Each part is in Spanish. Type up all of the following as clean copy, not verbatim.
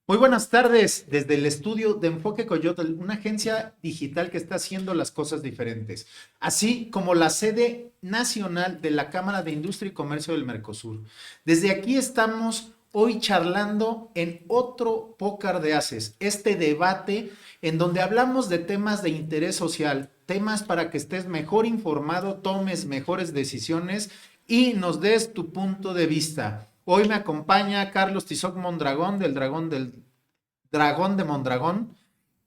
Muy buenas tardes desde el estudio de Enfoque Coyotl, una agencia digital que está haciendo las cosas diferentes, así como la sede nacional de la Cámara de Industria y Comercio del Mercosur. Desde aquí estamos hoy charlando en otro Pócar de Haces, este debate en donde hablamos de temas de interés social, temas para que estés mejor informado, tomes mejores decisiones y nos des tu punto de vista. Hoy me acompaña Carlos Tizoc Mondragón, del Dragón de Mondragón,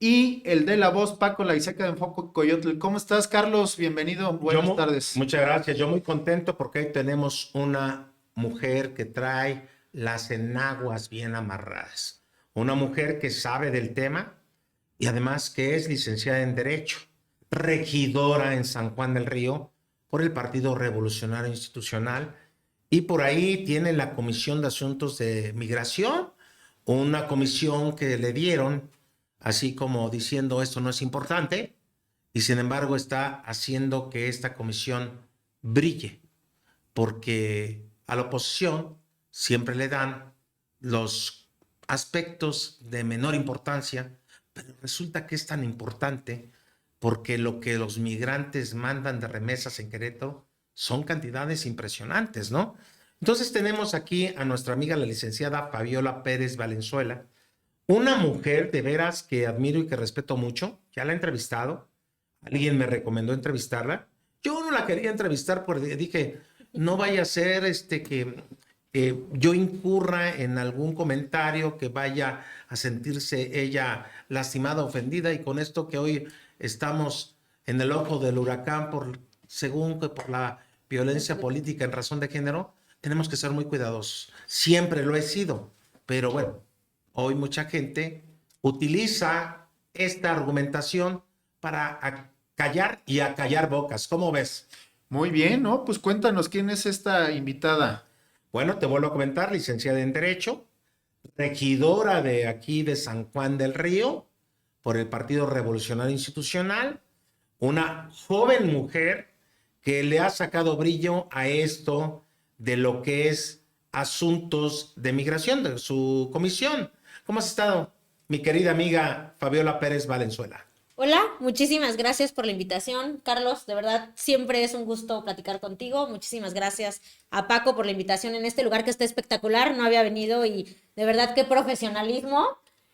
y el de la voz, Paco Laiseca de Enfoque Coyotl. ¿Cómo estás, Carlos? Bienvenido, buenas tardes. Muchas gracias, yo muy contento porque ahí tenemos una mujer que trae las enaguas bien amarradas, una mujer que sabe del tema y además que es licenciada en Derecho, regidora en San Juan del Río por el Partido Revolucionario Institucional y por ahí tiene la Comisión de Asuntos de Migración, una comisión que le dieron así como diciendo esto no es importante y sin embargo está haciendo que esta comisión brille, porque a la oposición siempre le dan los aspectos de menor importancia, pero resulta que es tan importante porque lo que los migrantes mandan de remesas en Querétaro son cantidades impresionantes, ¿no? Entonces tenemos aquí a nuestra amiga la licenciada Fabiola Pérez Valenzuela, una mujer de veras que admiro y que respeto mucho. Ya la he entrevistado. Alguien me recomendó entrevistarla. Yo no la quería entrevistar porque dije, no vaya a ser que yo incurra en algún comentario que vaya a sentirse ella lastimada, ofendida, y con esto que hoy estamos en el ojo del huracán según que por la violencia política en razón de género, tenemos que ser muy cuidadosos. Siempre lo he sido, pero bueno, hoy mucha gente utiliza esta argumentación para callar y acallar bocas. ¿Cómo ves? Muy bien, ¿no? Pues cuéntanos quién es esta invitada. Bueno, te vuelvo a comentar, licenciada en Derecho, regidora de aquí de San Juan del Río por el Partido Revolucionario Institucional, una joven mujer que le ha sacado brillo a esto de lo que es asuntos de migración, de su comisión. ¿Cómo has estado, mi querida amiga Fabiola Pérez Valenzuela? Hola, muchísimas gracias por la invitación, Carlos. De verdad, siempre es un gusto platicar contigo. Muchísimas gracias a Paco por la invitación en este lugar que está espectacular. No había venido y de verdad qué profesionalismo.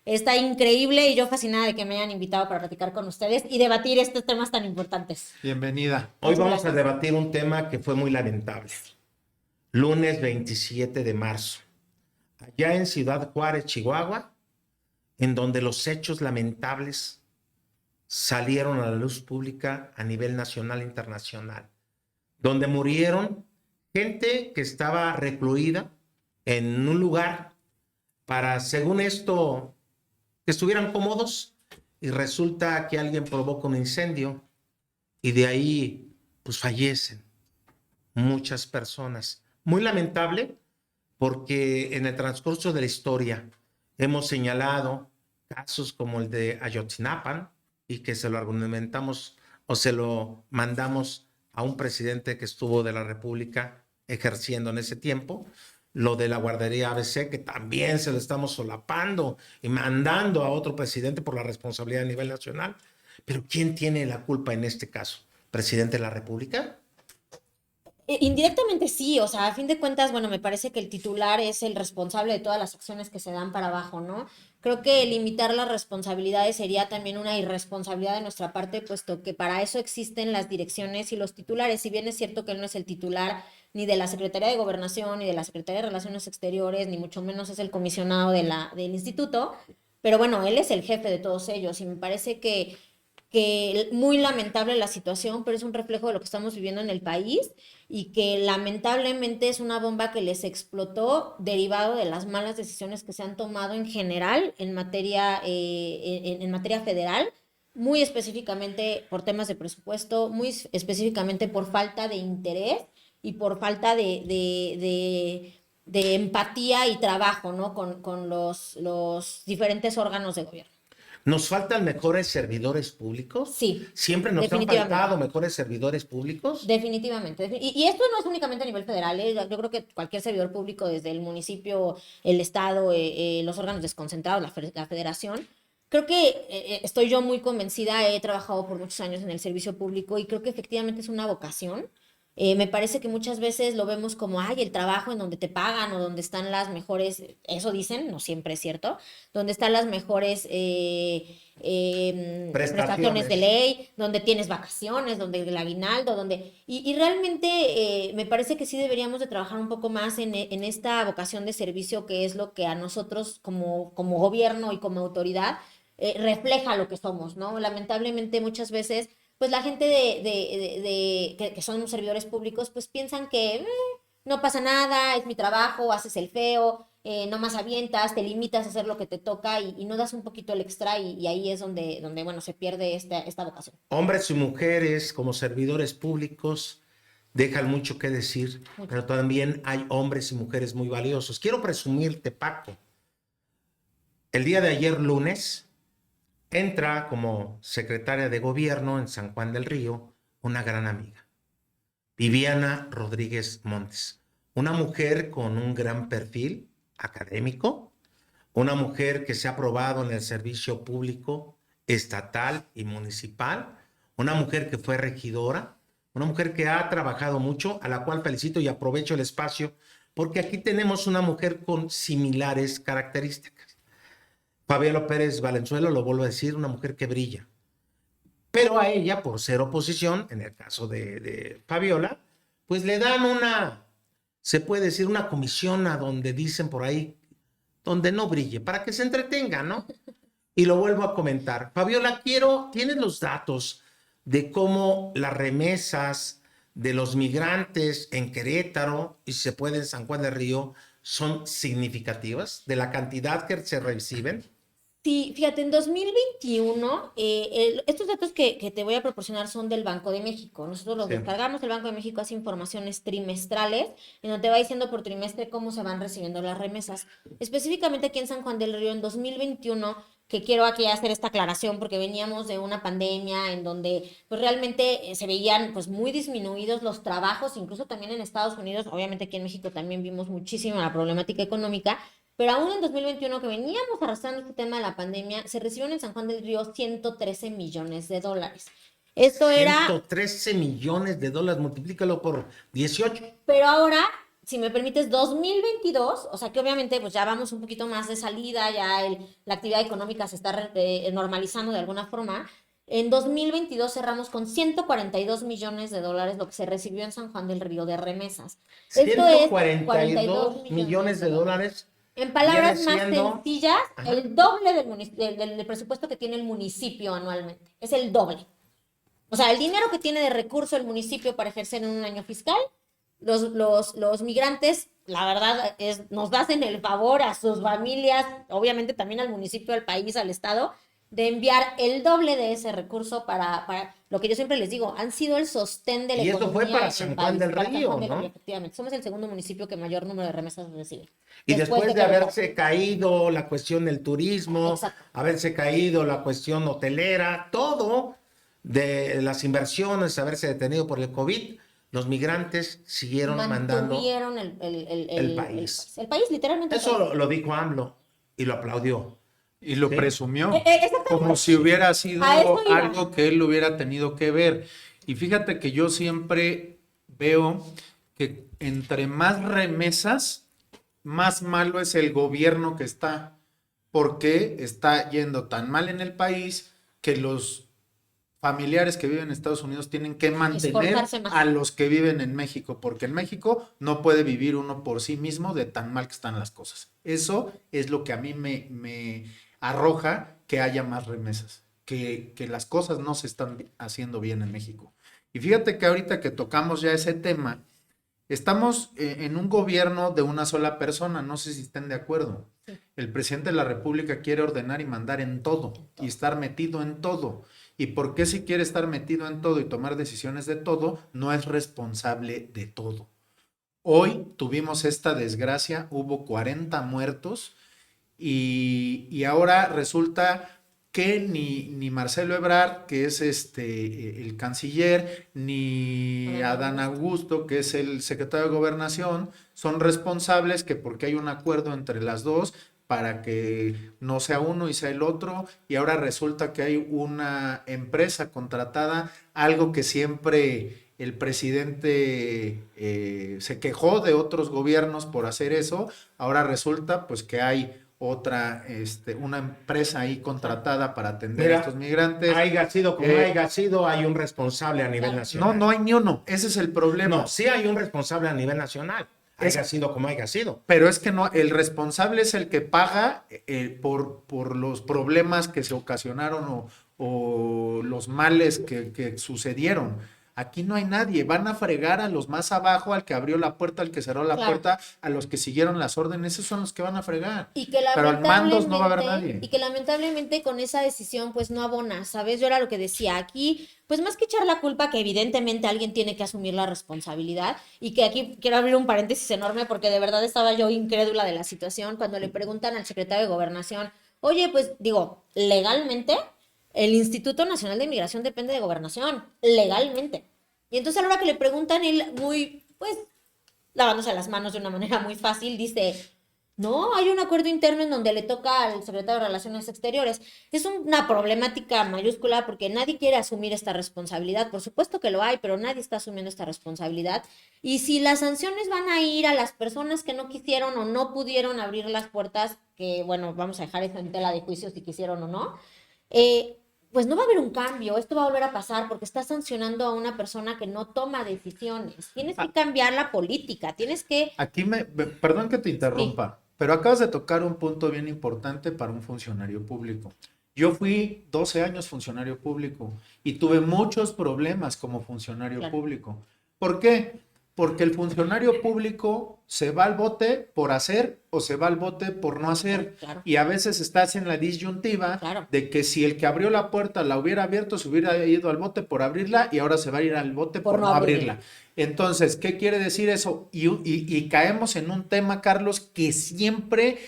Está increíble y yo fascinada de que me hayan invitado para platicar con ustedes y debatir estos temas tan importantes. Bienvenida. Hoy Muchas vamos a gracias. debatir un tema que fue muy lamentable. Lunes 27 de marzo, allá en Ciudad Juárez, Chihuahua, en donde los hechos lamentables salieron a la luz pública a nivel nacional e internacional, donde murieron gente que estaba recluida en un lugar para, según esto, que estuvieran cómodos, y resulta que alguien provoca un incendio y de ahí pues fallecen muchas personas. Muy lamentable porque en el transcurso de la historia hemos señalado casos como el de Ayotzinapa y que se lo argumentamos o se lo mandamos a un presidente que estuvo de la República ejerciendo en ese tiempo, lo de la guardería ABC, que también se lo estamos solapando y mandando a otro presidente por la responsabilidad a nivel nacional. Pero ¿quién tiene la culpa en este caso? ¿Presidente de la República? Indirectamente sí, o sea, a fin de cuentas, bueno, me parece que el titular es el responsable de todas las acciones que se dan para abajo, ¿no? Creo que limitar las responsabilidades sería también una irresponsabilidad de nuestra parte, puesto que para eso existen las direcciones y los titulares. Si bien es cierto que él no es el titular ni de la Secretaría de Gobernación, ni de la Secretaría de Relaciones Exteriores, ni mucho menos es el comisionado del instituto, pero bueno, él es el jefe de todos ellos y me parece que muy lamentable la situación, pero es un reflejo de lo que estamos viviendo en el país y que lamentablemente es una bomba que les explotó derivado de las malas decisiones que se han tomado en general en materia federal, muy específicamente por temas de presupuesto, muy específicamente por falta de interés y por falta de empatía y trabajo, ¿no? Con los diferentes órganos de gobierno. ¿Nos faltan mejores servidores públicos? Sí, ¿Siempre nos han definitivamente. faltado mejores servidores públicos? Definitivamente. Y esto no es únicamente a nivel federal, ¿eh? Yo creo que cualquier servidor público, desde el municipio, el estado, los órganos desconcentrados, la federación, creo que estoy yo muy convencida, he trabajado por muchos años en el servicio público y creo que efectivamente es una vocación. Me parece que muchas veces lo vemos como, ay, el trabajo en donde te pagan o donde están las mejores, eso dicen, no siempre es cierto, donde están las mejores prestaciones de ley, donde tienes vacaciones, donde el aguinaldo, y realmente me parece que sí deberíamos de trabajar un poco más en esta vocación de servicio, que es lo que a nosotros como gobierno y como autoridad refleja lo que somos, ¿no? Lamentablemente muchas veces pues la gente que son servidores públicos, pues piensan que no pasa nada, es mi trabajo, haces el feo, no más avientas, te limitas a hacer lo que te toca y no das un poquito el extra y ahí es donde, bueno, se pierde esta vocación. Hombres y mujeres como servidores públicos dejan mucho que decir, Mucho. pero también hay hombres y mujeres muy valiosos. Quiero presumirte, Paco. El día de ayer, lunes, entra como secretaria de gobierno en San Juan del Río una gran amiga, Viviana Rodríguez Montes, una mujer con un gran perfil académico, una mujer que se ha probado en el servicio público estatal y municipal, una mujer que fue regidora, una mujer que ha trabajado mucho, a la cual felicito y aprovecho el espacio, porque aquí tenemos una mujer con similares características. Fabiola Pérez Valenzuela, lo vuelvo a decir, una mujer que brilla. Pero a ella, por ser oposición, en el caso de Fabiola, pues le dan se puede decir, una comisión a donde dicen por ahí, donde no brille, para que se entretenga, ¿no? Y lo vuelvo a comentar. Fabiola, tienes los datos de cómo las remesas de los migrantes en Querétaro y si se puede en San Juan del Río son significativas de la cantidad que se reciben. Sí, fíjate, en 2021, estos datos que te voy a proporcionar son del Banco de México. Nosotros los descargamos, el Banco de México hace informaciones trimestrales, en donde te va diciendo por trimestre cómo se van recibiendo las remesas. Específicamente aquí en San Juan del Río, en 2021, que quiero aquí hacer esta aclaración, porque veníamos de una pandemia en donde pues realmente se veían pues muy disminuidos los trabajos, incluso también en Estados Unidos, obviamente aquí en México también vimos muchísimo la problemática económica. Pero aún en 2021, que veníamos arrastrando este tema de la pandemia, se recibieron en San Juan del Río 113 millones de dólares. Esto era... 113 millones de dólares, multiplícalo por 18. Pero ahora, si me permites, 2022, o sea que obviamente pues ya vamos un poquito más de salida, ya la actividad económica se está normalizando de alguna forma. En 2022 cerramos con 142 millones de dólares lo que se recibió en San Juan del Río de remesas. Esto es 142 millones de dólares. En palabras más sencillas, ajá, el doble del presupuesto que tiene el municipio anualmente. Es el doble. O sea, el dinero que tiene de recurso el municipio para ejercer en un año fiscal, los migrantes, la verdad, nos hacen el favor a sus familias, obviamente también al municipio, al país, al estado, de enviar el doble de ese recurso para lo que yo siempre les digo, han sido el sostén de la economía. Y esto fue para San Juan del Río, ¿no? Efectivamente, somos el segundo municipio que mayor número de remesas recibe. Y después de haberse caído la cuestión del turismo, exacto, haberse caído la cuestión hotelera, todo de las inversiones, haberse detenido por el COVID, los migrantes siguieron mandando el país. El país, literalmente. Eso lo dijo AMLO y lo aplaudió. Y lo presumió, como si hubiera sido algo que él hubiera tenido que ver. Y fíjate que yo siempre veo que entre más remesas, más malo es el gobierno que está, porque está yendo tan mal en el país que los familiares que viven en Estados Unidos tienen que mantener a los que viven en México, porque en México no puede vivir uno por sí mismo de tan mal que están las cosas. Eso es lo que a mí me arroja que haya más remesas, que las cosas no se están haciendo bien en México. Y fíjate que ahorita que tocamos ya ese tema, estamos en un gobierno de una sola persona, no sé si estén de acuerdo. Sí. El presidente de la República quiere ordenar y mandar en todo y estar metido en todo. ¿Y por qué si quiere estar metido en todo y tomar decisiones de todo, no es responsable de todo? Hoy tuvimos esta desgracia, hubo 40 muertos y ahora resulta que ni Marcelo Ebrard, que es el canciller, ni Adán Augusto, que es el secretario de Gobernación, son responsables que porque hay un acuerdo entre las dos para que no sea uno y sea el otro, y ahora resulta que hay una empresa contratada, algo que siempre el presidente se quejó de otros gobiernos por hacer eso, ahora resulta pues que hay otra, una empresa ahí contratada para atender a Mira, estos migrantes. haya sido como haya sido, hay un responsable a nivel Claro. nacional. No hay ni uno, ese es el problema. No, sí hay un responsable a nivel nacional, haya sido como haya sido. Pero es que no, el responsable es el que paga por los problemas que se ocasionaron o los males que sucedieron. Aquí no hay nadie, van a fregar a los más abajo, al que abrió la puerta, al que cerró la Claro. puerta, a los que siguieron las órdenes, esos son los que van a fregar. Y que Pero en mandos no va a haber lamentablemente, nadie. y que lamentablemente con esa decisión pues no abona, ¿sabes? Yo era lo que decía aquí, pues más que echar la culpa, que evidentemente alguien tiene que asumir la responsabilidad, y que aquí quiero abrir un paréntesis enorme porque de verdad estaba yo incrédula de la situación cuando le preguntan al secretario de Gobernación, oye, pues digo, legalmente el Instituto Nacional de Migración depende de Gobernación, legalmente. Y entonces a la hora que le preguntan, él muy, pues, lavándose las manos de una manera muy fácil, dice, no, hay un acuerdo interno en donde le toca al secretario de Relaciones Exteriores. Es una problemática mayúscula porque nadie quiere asumir esta responsabilidad. Por supuesto que lo hay, pero nadie está asumiendo esta responsabilidad. Y si las sanciones van a ir a las personas que no quisieron o no pudieron abrir las puertas, que bueno, vamos a dejar eso en tela de juicio si quisieron o no, pues no va a haber un cambio, esto va a volver a pasar porque estás sancionando a una persona que no toma decisiones. Tienes que cambiar la política, tienes que... Aquí perdón que te interrumpa, pero acabas de tocar un punto bien importante para un funcionario público. Yo fui 12 años funcionario público y tuve muchos problemas como funcionario Claro. público. ¿Por qué? Porque el funcionario público se va al bote por hacer o se va al bote por no hacer. Claro. Y a veces estás en la disyuntiva Claro. de que si el que abrió la puerta la hubiera abierto, se hubiera ido al bote por abrirla y ahora se va a ir al bote por no abrirla. Entonces, ¿qué quiere decir eso? Y caemos en un tema, Carlos, que siempre,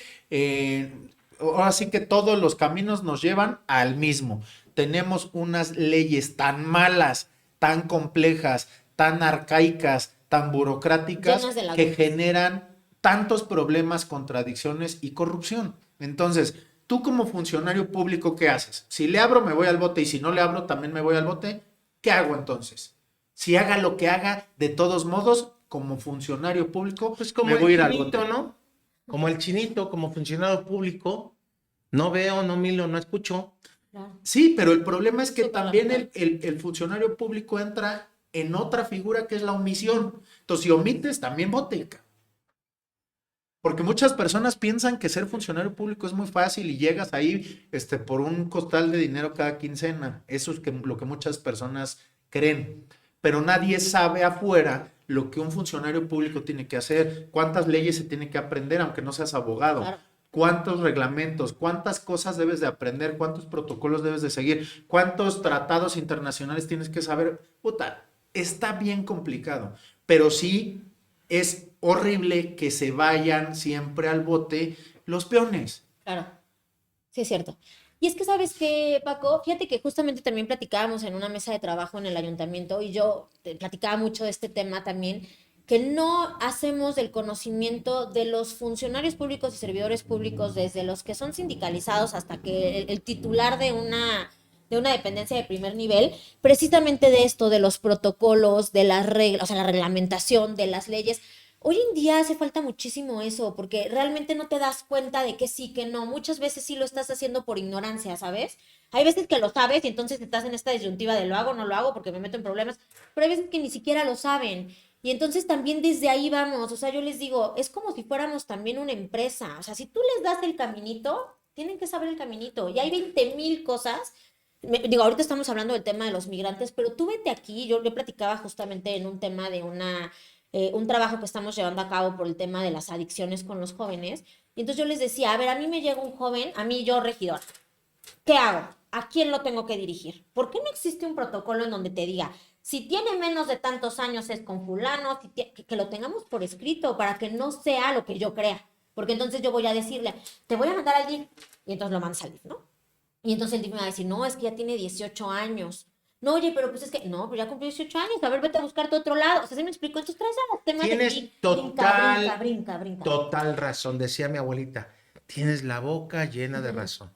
ahora sí que todos los caminos nos llevan al mismo. Tenemos unas leyes tan malas, tan complejas, tan arcaicas, tan burocráticas, Llenas de lagunas. que generan tantos problemas, contradicciones y corrupción. Entonces, tú como funcionario público, ¿qué haces? Si le abro, me voy al bote, y si no le abro, también me voy al bote. ¿Qué hago entonces? Si haga lo que haga, de todos modos, como funcionario público, Pues como me voy a ir el al bote. chinito, ¿no? Como el chinito, como funcionario público, no veo, no miro, no escucho. Claro. Sí, pero el problema es que Súper también lamentable. el funcionario público entra en otra figura que es la omisión. Entonces, si omites, también vote. Porque muchas personas piensan que ser funcionario público es muy fácil y llegas ahí por un costal de dinero cada quincena. Eso es lo que muchas personas creen. Pero nadie sabe afuera lo que un funcionario público tiene que hacer, cuántas leyes se tiene que aprender, aunque no seas abogado. Claro. Cuántos reglamentos, cuántas cosas debes de aprender, cuántos protocolos debes de seguir, cuántos tratados internacionales tienes que saber. Puta, está bien complicado, pero sí es horrible que se vayan siempre al bote los peones. Claro, sí es cierto. Y es que, ¿sabes qué, Paco? Fíjate que justamente también platicábamos en una mesa de trabajo en el ayuntamiento y yo platicaba mucho de este tema también, que no hacemos el conocimiento de los funcionarios públicos y servidores públicos, desde los que son sindicalizados hasta que el titular de una dependencia de primer nivel, precisamente de esto, de los protocolos, de las reglas, o sea, la reglamentación, de las leyes. Hoy en día hace falta muchísimo eso, porque realmente no te das cuenta de que sí, que no. Muchas veces sí lo estás haciendo por ignorancia, ¿sabes? Hay veces que lo sabes y entonces estás en esta disyuntiva de lo hago o no lo hago porque me meto en problemas, pero hay veces que ni siquiera lo saben. Y entonces también desde ahí vamos, o sea, yo les digo, es como si fuéramos también una empresa, o sea, si tú les das el caminito, tienen que saber el caminito, y hay 20,000 cosas. Digo, ahorita estamos hablando del tema de los migrantes, pero tú vete aquí, yo platicaba justamente en un tema de un trabajo que estamos llevando a cabo por el tema de las adicciones con los jóvenes, y entonces yo les decía, a ver, a mí me llega un joven, a mí yo regidora, ¿qué hago? ¿A quién lo tengo que dirigir? ¿Por qué no existe un protocolo en donde te diga, si tiene menos de tantos años es con fulano, que lo tengamos por escrito para que no sea lo que yo crea? Porque entonces yo voy a decirle, te voy a mandar al DIF, y entonces lo mandas al DIF, ¿no? Y entonces el DIF me va a decir, no, es que ya tiene 18 años. No, oye, pero pues es que, no, pues ya cumplió 18 años, a ver, vete a buscarte otro lado. O sea, ¿se me explicó? Entonces traes a los temas de Tienes aquí, total, brinca. total razón. Decía mi abuelita, tienes la boca llena de razón.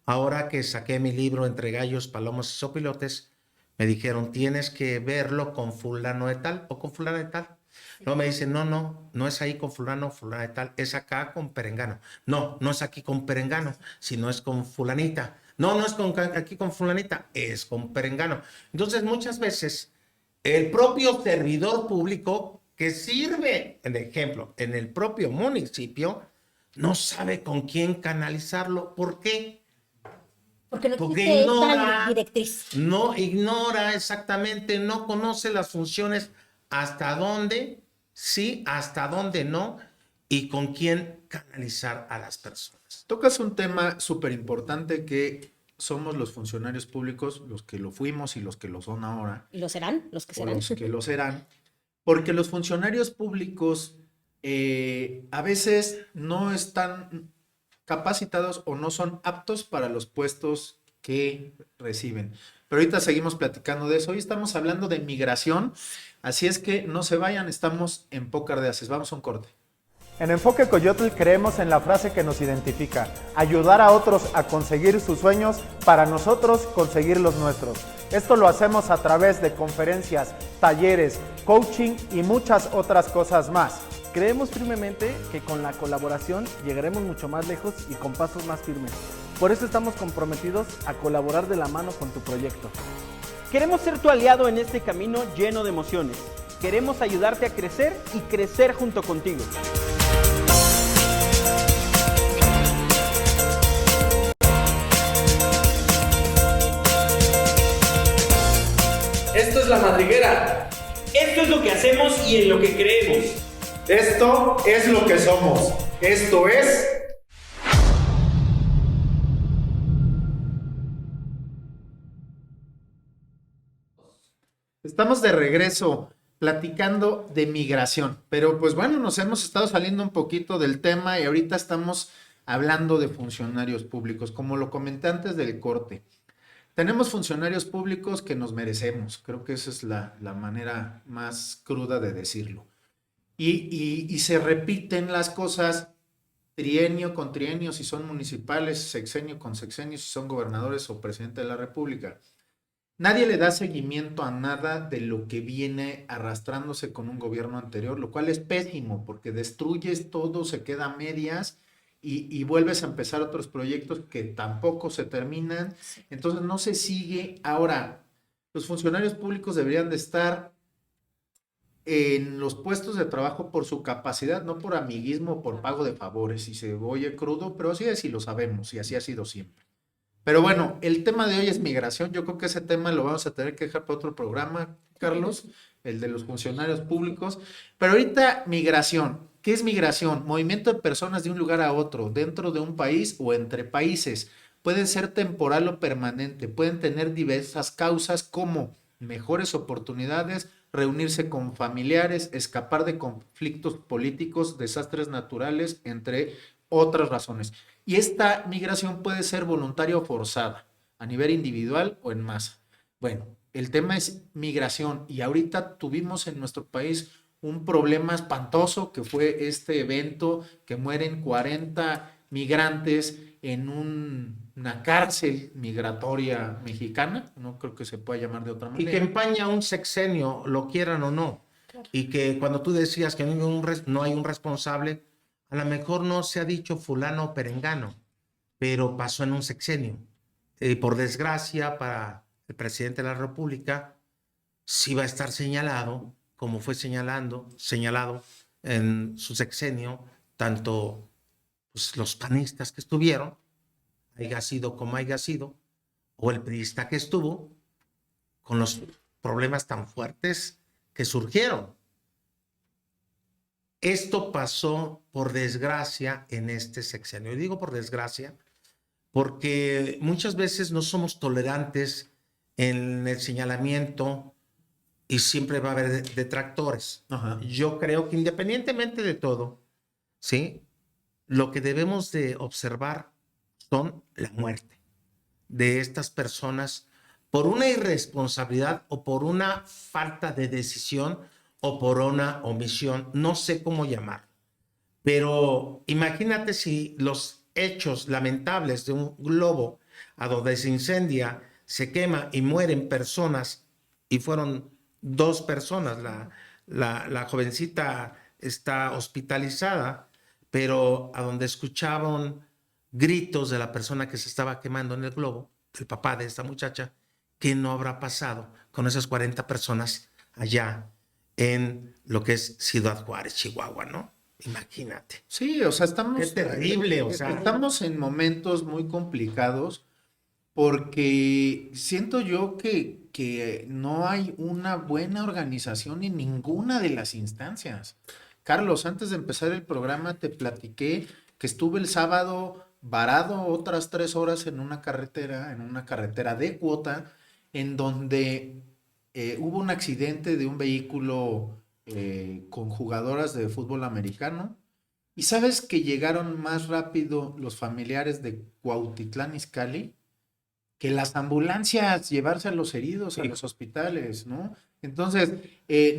Ahora que saqué mi libro Entre gallos, palomas y sopilotes, me dijeron, tienes que verlo con fulano de tal o con fulana de tal. No, me dicen, no es ahí con fulano, fulana de tal, es acá con perengano. No es aquí con perengano, sino es con fulanita. No es aquí con fulanita, es con perengano. Entonces, muchas veces, el propio servidor público que sirve, en ejemplo, en el propio municipio, no sabe con quién canalizarlo. ¿Por qué? Porque no Porque existe esta directriz. no ignora exactamente, no conoce las funciones hasta dónde sí, hasta dónde no, y con quién canalizar a las personas. Tocas un tema súper importante que somos los funcionarios públicos, los que lo fuimos y los que lo son ahora, ¿Y lo serán? ¿Los que o serán? los que lo serán, porque los funcionarios públicos a veces no están capacitados o no son aptos para los puestos que reciben. Pero ahorita seguimos platicando de eso. Hoy estamos hablando de migración, así es que no se vayan, estamos en Pócar de Haces. Vamos a un corte. En Enfoque Coyotl creemos en la frase que nos identifica: ayudar a otros a conseguir sus sueños para nosotros conseguir los nuestros. Esto lo hacemos a través de conferencias, talleres, coaching y muchas otras cosas más. Creemos firmemente que con la colaboración llegaremos mucho más lejos y con pasos más firmes. Por eso estamos comprometidos a colaborar de la mano con tu proyecto. Queremos ser tu aliado en este camino lleno de emociones. Queremos ayudarte a crecer y crecer junto contigo. Esto es La Madriguera. Esto es lo que hacemos y en lo que creemos. Esto es lo que somos. Esto es... Estamos de regreso platicando de migración, pero pues bueno, nos hemos estado saliendo un poquito del tema y ahorita estamos hablando de funcionarios públicos, como lo comenté antes del corte. Tenemos funcionarios públicos que nos merecemos, creo que esa es la manera más cruda de decirlo. Y se repiten las cosas trienio con trienio si son municipales, sexenio con sexenio si son gobernadores o presidente de la República. Nadie le da seguimiento a nada de lo que viene arrastrándose con un gobierno anterior, lo cual es pésimo porque destruyes todo, se queda a medias y vuelves a empezar otros proyectos que tampoco se terminan. Entonces no se sigue. Ahora, los funcionarios públicos deberían de estar en los puestos de trabajo por su capacidad, no por amiguismo o por pago de favores. Y se oye crudo, pero así es y lo sabemos y así ha sido siempre. Pero bueno, el tema de hoy es migración. Yo creo que ese tema lo vamos a tener que dejar para otro programa, Carlos, el de los funcionarios públicos. Pero ahorita migración. ¿Qué es migración? Movimiento de personas de un lugar a otro, dentro de un país o entre países. Pueden ser temporal o permanente. Pueden tener diversas causas como mejores oportunidades, reunirse con familiares, escapar de conflictos políticos, desastres naturales, entre otras razones. Y esta migración puede ser voluntaria o forzada, a nivel individual o en masa. Bueno, el tema es migración y ahorita tuvimos en nuestro país un problema espantoso que fue este evento que mueren 40 migrantes en una cárcel migratoria mexicana, no creo que se pueda llamar de otra manera. Y que empaña un sexenio, lo quieran o no. Claro. Y que cuando tú decías que no hay un responsable, a lo mejor no se ha dicho fulano o perengano, pero pasó en un sexenio. Por desgracia, para el presidente de la República, sí va a estar señalado, como fue señalado en su sexenio, tanto pues, los panistas que estuvieron, haya sido como haya sido, o el priista que estuvo, con los problemas tan fuertes que surgieron. Esto pasó por desgracia en este sexenio. Y digo por desgracia porque muchas veces no somos tolerantes en el señalamiento y siempre va a haber detractores. Ajá. Yo creo que independientemente de todo, ¿sí? Lo que debemos de observar son la muerte. de estas personas por una irresponsabilidad o por una falta de decisión o por una omisión, no sé cómo llamar. Pero imagínate si los hechos lamentables de un globo a donde se incendia, se quema y mueren personas, y fueron 2 personas, la jovencita está hospitalizada, pero a donde escuchaban gritos de la persona que se estaba quemando en el globo, el papá de esta muchacha, ¿qué no habrá pasado con esas 40 personas allá en lo que es Ciudad Juárez, Chihuahua, ¿no? Imagínate. Sí, o sea, Qué terrible, o sea. estamos en momentos muy complicados porque siento yo que no hay una buena organización en ninguna de las instancias. Carlos, antes de empezar el programa te platiqué que estuve el sábado varado otras 3 horas en una carretera de cuota, en donde hubo un accidente de un vehículo con jugadoras de fútbol americano. ¿Y sabes que llegaron más rápido los familiares de Cuautitlán Izcalli que las ambulancias llevarse a los heridos a los hospitales, ¿no? Entonces,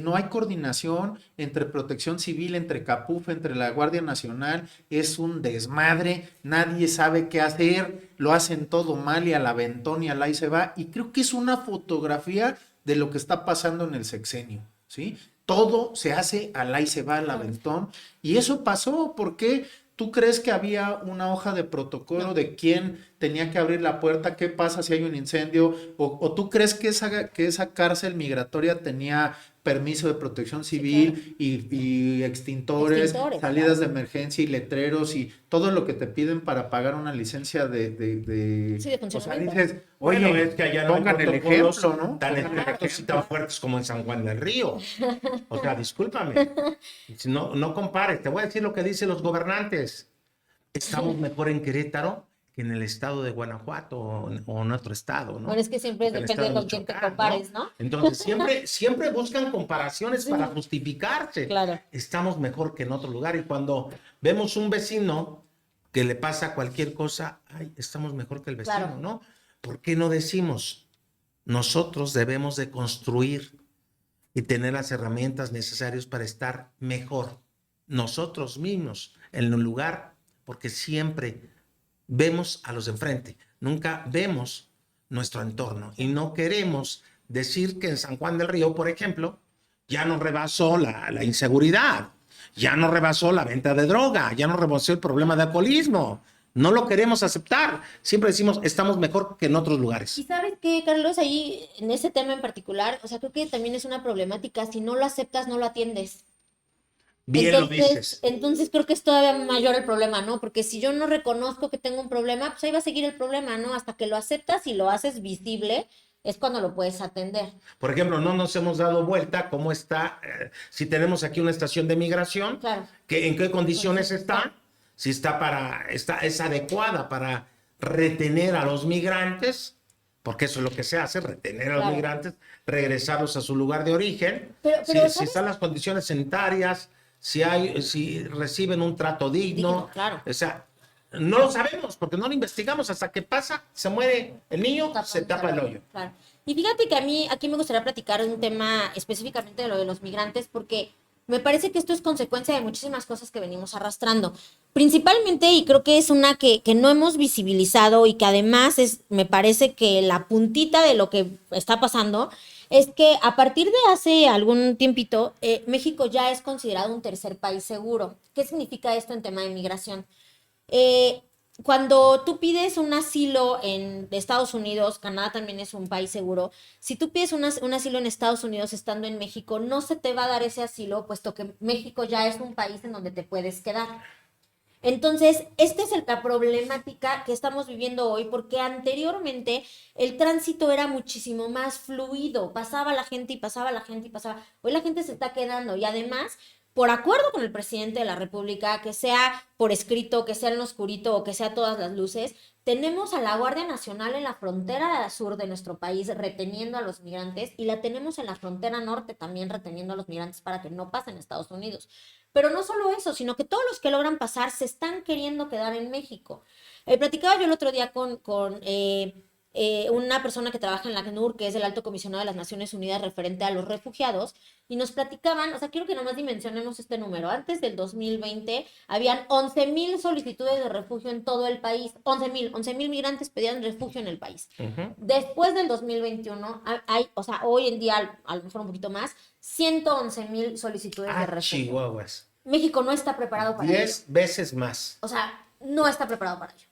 no hay coordinación entre Protección Civil, entre CAPUF, entre la Guardia Nacional, es un desmadre, nadie sabe qué hacer, lo hacen todo mal y al aventón y al ahí se va, y creo que es una fotografía de lo que está pasando en el sexenio, ¿sí? Todo se hace al ahí se va, al aventón, y eso pasó, ¿por qué? ¿Tú crees que había una hoja de protocolo de quién tenía que abrir la puerta? ¿Qué pasa si hay un incendio? ¿O tú crees que esa cárcel migratoria tenía permiso de protección civil y extintores, salidas de emergencia y letreros y todo lo que te piden para pagar una licencia de Sí, de o sea, funcionamiento. dices, oye, Bueno, es que allá no hay pongan el protocolos ejemplo, ¿no? tan Pongan el estrictos y ejemplo. tan fuertes como en San Juan del Río. O sea, discúlpame. No compares. Te voy a decir lo que dicen los gobernantes. Estamos mejor en Querétaro que en el estado de Guanajuato o en otro estado, ¿no? Bueno, es que siempre O que en el depende estado de con quién te Michoacán, compares, ¿no? Entonces, siempre buscan comparaciones para justificarse. Claro. Estamos mejor que en otro lugar. Y cuando vemos un vecino que le pasa cualquier cosa, ay, estamos mejor que el vecino, Claro. ¿no? ¿Por qué no decimos? Nosotros debemos de construir y tener las herramientas necesarias para estar mejor nosotros mismos en un lugar, porque siempre vemos a los de enfrente, nunca vemos nuestro entorno y no queremos decir que en San Juan del Río, por ejemplo, ya nos rebasó la inseguridad, ya nos rebasó la venta de droga, ya nos rebasó el problema de alcoholismo. No lo queremos aceptar. Siempre decimos, estamos mejor que en otros Y lugares. sabes qué, Carlos, ahí en ese tema en particular, o sea, creo que también es una problemática. Si no lo aceptas, no lo atiendes. Bien lo dices. Entonces creo que es todavía mayor el problema, ¿no? Porque si yo no reconozco que tengo un problema, pues ahí va a seguir el problema, ¿no? Hasta que lo aceptas y lo haces visible, es cuando lo puedes atender. Por ejemplo, no nos hemos dado vuelta cómo está, si tenemos aquí una estación de migración, Claro. en qué condiciones está, si es adecuada para retener a los migrantes, porque eso es lo que se hace, retener a los Claro. migrantes, regresarlos a su lugar de origen, Pero, si ¿sabes? están las condiciones sanitarias, si reciben un trato digno, Digno, claro. o sea, no lo sabemos porque no lo investigamos hasta que pasa, se muere el niño, se tapa el hoyo. Claro. Y fíjate que a mí aquí me gustaría platicar un tema específicamente de lo de los migrantes, porque me parece que esto es consecuencia de muchísimas cosas que venimos arrastrando. Principalmente, y creo que es una que no hemos visibilizado y que además me parece que la puntita de lo que está pasando, es que a partir de hace algún tiempito, México ya es considerado un tercer país seguro. ¿Qué significa esto en tema de migración? Cuando tú pides un asilo en Estados Unidos, Canadá también es un país seguro, si tú pides un asilo en Estados Unidos estando en México, no se te va a dar ese asilo, puesto que México ya es un país en donde te puedes quedar. Entonces, esta es la problemática que estamos viviendo hoy, porque anteriormente el tránsito era muchísimo más fluido, pasaba la gente y pasaba la gente y pasaba. Hoy la gente se está quedando y además, por acuerdo con el presidente de la República, que sea por escrito, que sea en lo oscurito o que sea a todas las luces, tenemos a la Guardia Nacional en la frontera sur de nuestro país reteniendo a los migrantes y la tenemos en la frontera norte también reteniendo a los migrantes para que no pasen a Estados Unidos. Pero no solo eso, sino que todos los que logran pasar se están queriendo quedar en México. Platicaba yo el otro día con una persona que trabaja en la ACNUR, que es el Alto Comisionado de las Naciones Unidas referente a los refugiados, y nos platicaban, o sea, quiero que nomás dimensionemos este número. Antes del 2020 habían 11,000 solicitudes de refugio en todo el país, 11,000 migrantes pedían refugio en el país. Después del 2021 hay, o sea, hoy en día, a lo mejor un poquito más, 111,000 solicitudes de refugio. Chihuahuas. México no está preparado para ello. 10 veces más. O sea, no está preparado para ello.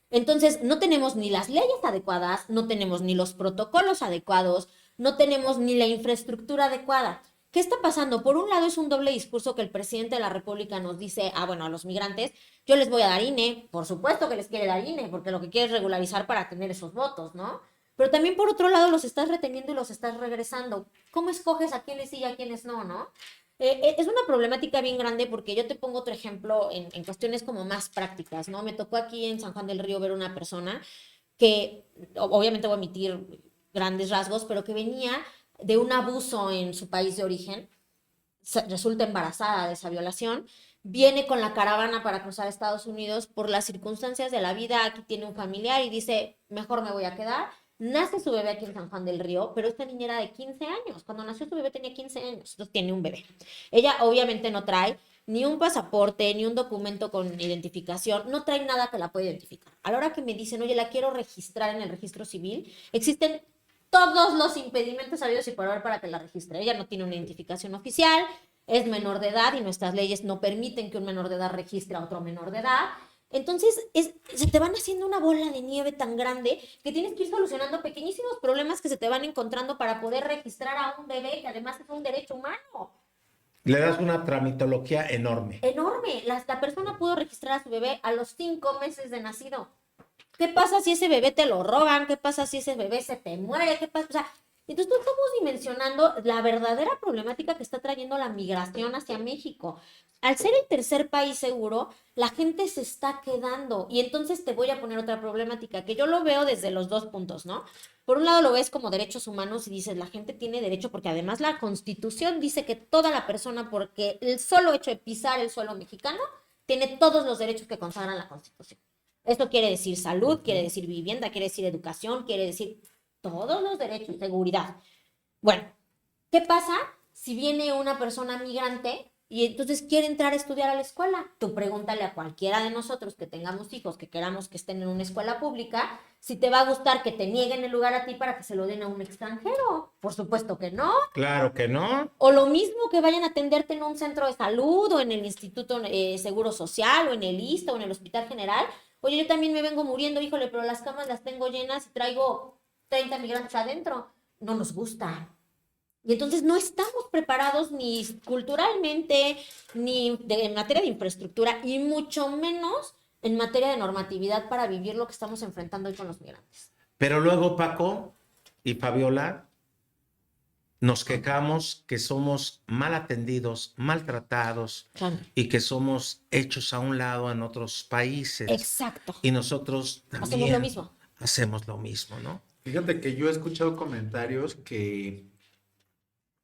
Entonces, no tenemos ni las leyes adecuadas, no tenemos ni los protocolos adecuados, no tenemos ni la infraestructura adecuada. ¿Qué está pasando? Por un lado, es un doble discurso que el presidente de la República nos dice, bueno, a los migrantes, yo les voy a dar INE, por supuesto que les quiere dar INE, porque lo que quiere es regularizar para tener esos votos, ¿no? Pero también, por otro lado, los estás reteniendo y los estás regresando. ¿Cómo escoges a quiénes sí y a quiénes no, no? Es una problemática bien grande porque yo te pongo otro ejemplo en cuestiones como más prácticas, ¿no? Me tocó aquí en San Juan del Río ver una persona que, obviamente voy a emitir grandes rasgos, pero que venía de un abuso en su país de origen, resulta embarazada de esa violación, viene con la caravana para cruzar a Estados Unidos por las circunstancias de la vida, aquí tiene un familiar y dice, mejor me voy a quedar. Nace su bebé aquí en San Juan del Río, pero esta niña era de 15 años. Cuando nació su bebé tenía 15 años, entonces tiene un bebé. Ella obviamente no trae ni un pasaporte, ni un documento con identificación, no trae nada que la pueda identificar. A la hora que me dicen, oye, la quiero registrar en el registro civil, existen todos los impedimentos habidos y por haber para que la registre. Ella no tiene una identificación oficial, es menor de edad y nuestras leyes no permiten que un menor de edad registre a otro menor de edad. Entonces, se te van haciendo una bola de nieve tan grande que tienes que ir solucionando pequeñísimos problemas que se te van encontrando para poder registrar a un bebé, que además es un derecho humano. Le das una tramitología enorme. Enorme. La persona pudo registrar a su bebé a los 5 meses de nacido. ¿Qué pasa si ese bebé te lo roban? ¿Qué pasa si ese bebé se te muere? ¿Qué pasa? O sea, entonces no estamos dimensionando la verdadera problemática que está trayendo la migración hacia México. Al ser el tercer país seguro, la gente se está quedando. Y entonces te voy a poner otra problemática, que yo lo veo desde los dos puntos, ¿no? Por un lado lo ves como derechos humanos y dices, la gente tiene derecho, porque además la Constitución dice que toda la persona, porque el solo hecho de pisar el suelo mexicano, tiene todos los derechos que consagran la Constitución. Esto quiere decir salud, quiere decir vivienda, quiere decir educación, quiere decir todos los derechos, seguridad. Bueno, ¿qué pasa si viene una persona migrante y entonces quiere entrar a estudiar a la escuela? Tú pregúntale a cualquiera de nosotros que tengamos hijos, que queramos que estén en una escuela pública, si te va a gustar que te nieguen el lugar a ti para que se lo den a un extranjero. Por supuesto que no. Claro que no. O lo mismo que vayan a atenderte en un centro de salud o en el Instituto Seguro Social o en el ISSSTE o en el Hospital General. Oye, yo también me vengo muriendo, híjole, pero las camas las tengo llenas y traigo 30 migrantes adentro. No nos gusta. Y entonces no estamos preparados ni culturalmente, ni en materia de infraestructura, y mucho menos en materia de normatividad para vivir lo que estamos enfrentando hoy con los migrantes. Pero luego, Paco y Fabiola, nos quejamos que somos mal atendidos, maltratados, Claro. y que somos hechos a un lado en otros países. Exacto. Y nosotros también Hacemos lo mismo. hacemos lo mismo, ¿no? Fíjate que yo he escuchado comentarios que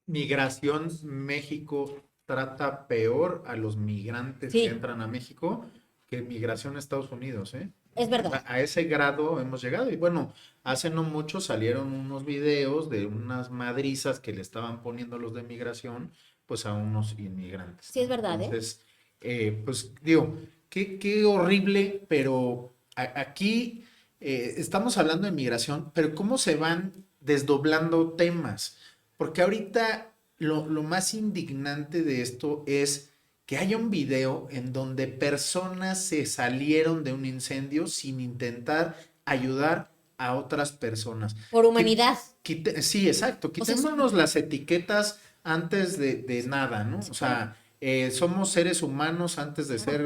Migración México trata peor a los migrantes Sí. que entran a México que Migración Estados Unidos, ¿eh? Es verdad. A ese grado hemos llegado. Y bueno, hace no mucho salieron unos videos de unas madrizas que le estaban poniendo los de migración, pues a unos inmigrantes. Sí, es verdad, ¿eh? Entonces, pues digo, qué horrible, pero aquí estamos hablando de migración, pero cómo se van desdoblando temas. Porque ahorita lo más indignante de esto es que haya un video en donde personas se salieron de un incendio sin intentar ayudar a otras personas. Por humanidad. Sí, exacto. O sea, Quitémonos las etiquetas antes de nada, ¿no? O sea, somos seres humanos antes de ser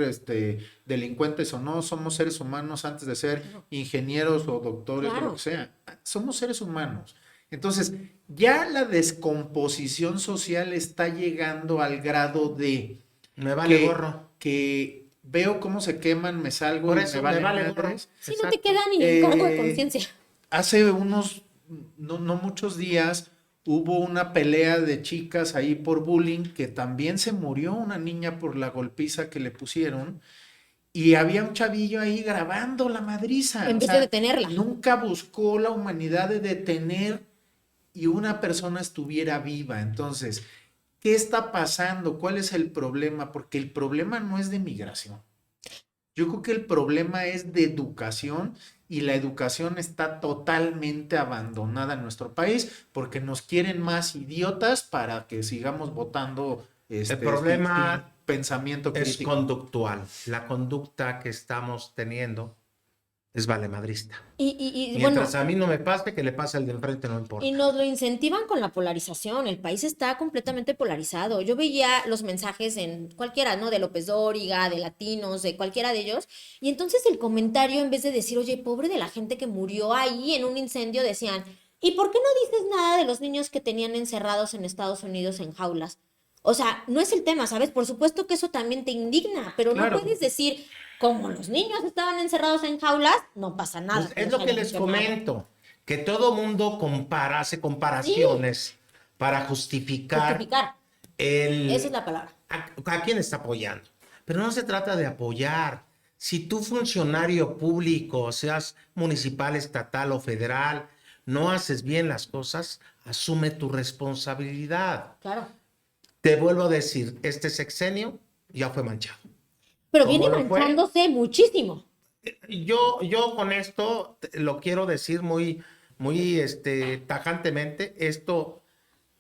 delincuentes o no, somos seres humanos antes de ser ingenieros o doctores o Claro. lo que sea. Somos seres humanos. Entonces, ya la descomposición social está llegando al grado de Me vale que, gorro. que veo cómo se queman, me salgo Por y eso me me vale vale madres. gorro. Sí, no te queda ni cargo de Eh, conciencia. Hace unos, no muchos días, hubo una pelea de chicas ahí por bullying, que también se murió una niña por la golpiza que le pusieron. y había un chavillo ahí grabando la madriza. En O vez sea, de detenerla. nunca buscó la humanidad de detener y una persona estuviera viva. Entonces, ¿qué está pasando? ¿Cuál es el problema? Porque el problema no es de migración. Yo creo que el problema es de educación y la educación está totalmente abandonada en nuestro país porque nos quieren más idiotas para que sigamos votando El problema sin pensamiento es crítico. conductual. La conducta que estamos teniendo es valemadrista. Y bueno, Mientras a mí no me pase, que le pase al de enfrente, no y importa. nos lo incentivan con la polarización. El país está completamente polarizado. Yo veía los mensajes en cualquiera, ¿no? De López Dóriga, de Latinos, de cualquiera de ellos. Y entonces el comentario, en vez de decir, oye, pobre de la gente que murió ahí en un incendio, decían, ¿y por qué no dices nada de los niños que tenían encerrados en Estados Unidos en jaulas? O sea, no es el tema, ¿sabes? Por supuesto que eso también te indigna, pero no Claro. puedes decir, como los niños estaban encerrados en jaulas, no pasa nada. Pues es lo que les comento, que todo mundo hace comparaciones para justificar Justificar. Esa es la palabra. a quién está apoyando. Pero no se trata de apoyar. Si tú, funcionario público, seas municipal, estatal o federal, no haces bien las cosas, asume tu responsabilidad. Claro. Te vuelvo a decir, este sexenio ya fue manchado. Pero ¿Cómo viene lo fue? manchándose muchísimo. Yo con esto lo quiero decir muy tajantemente, esto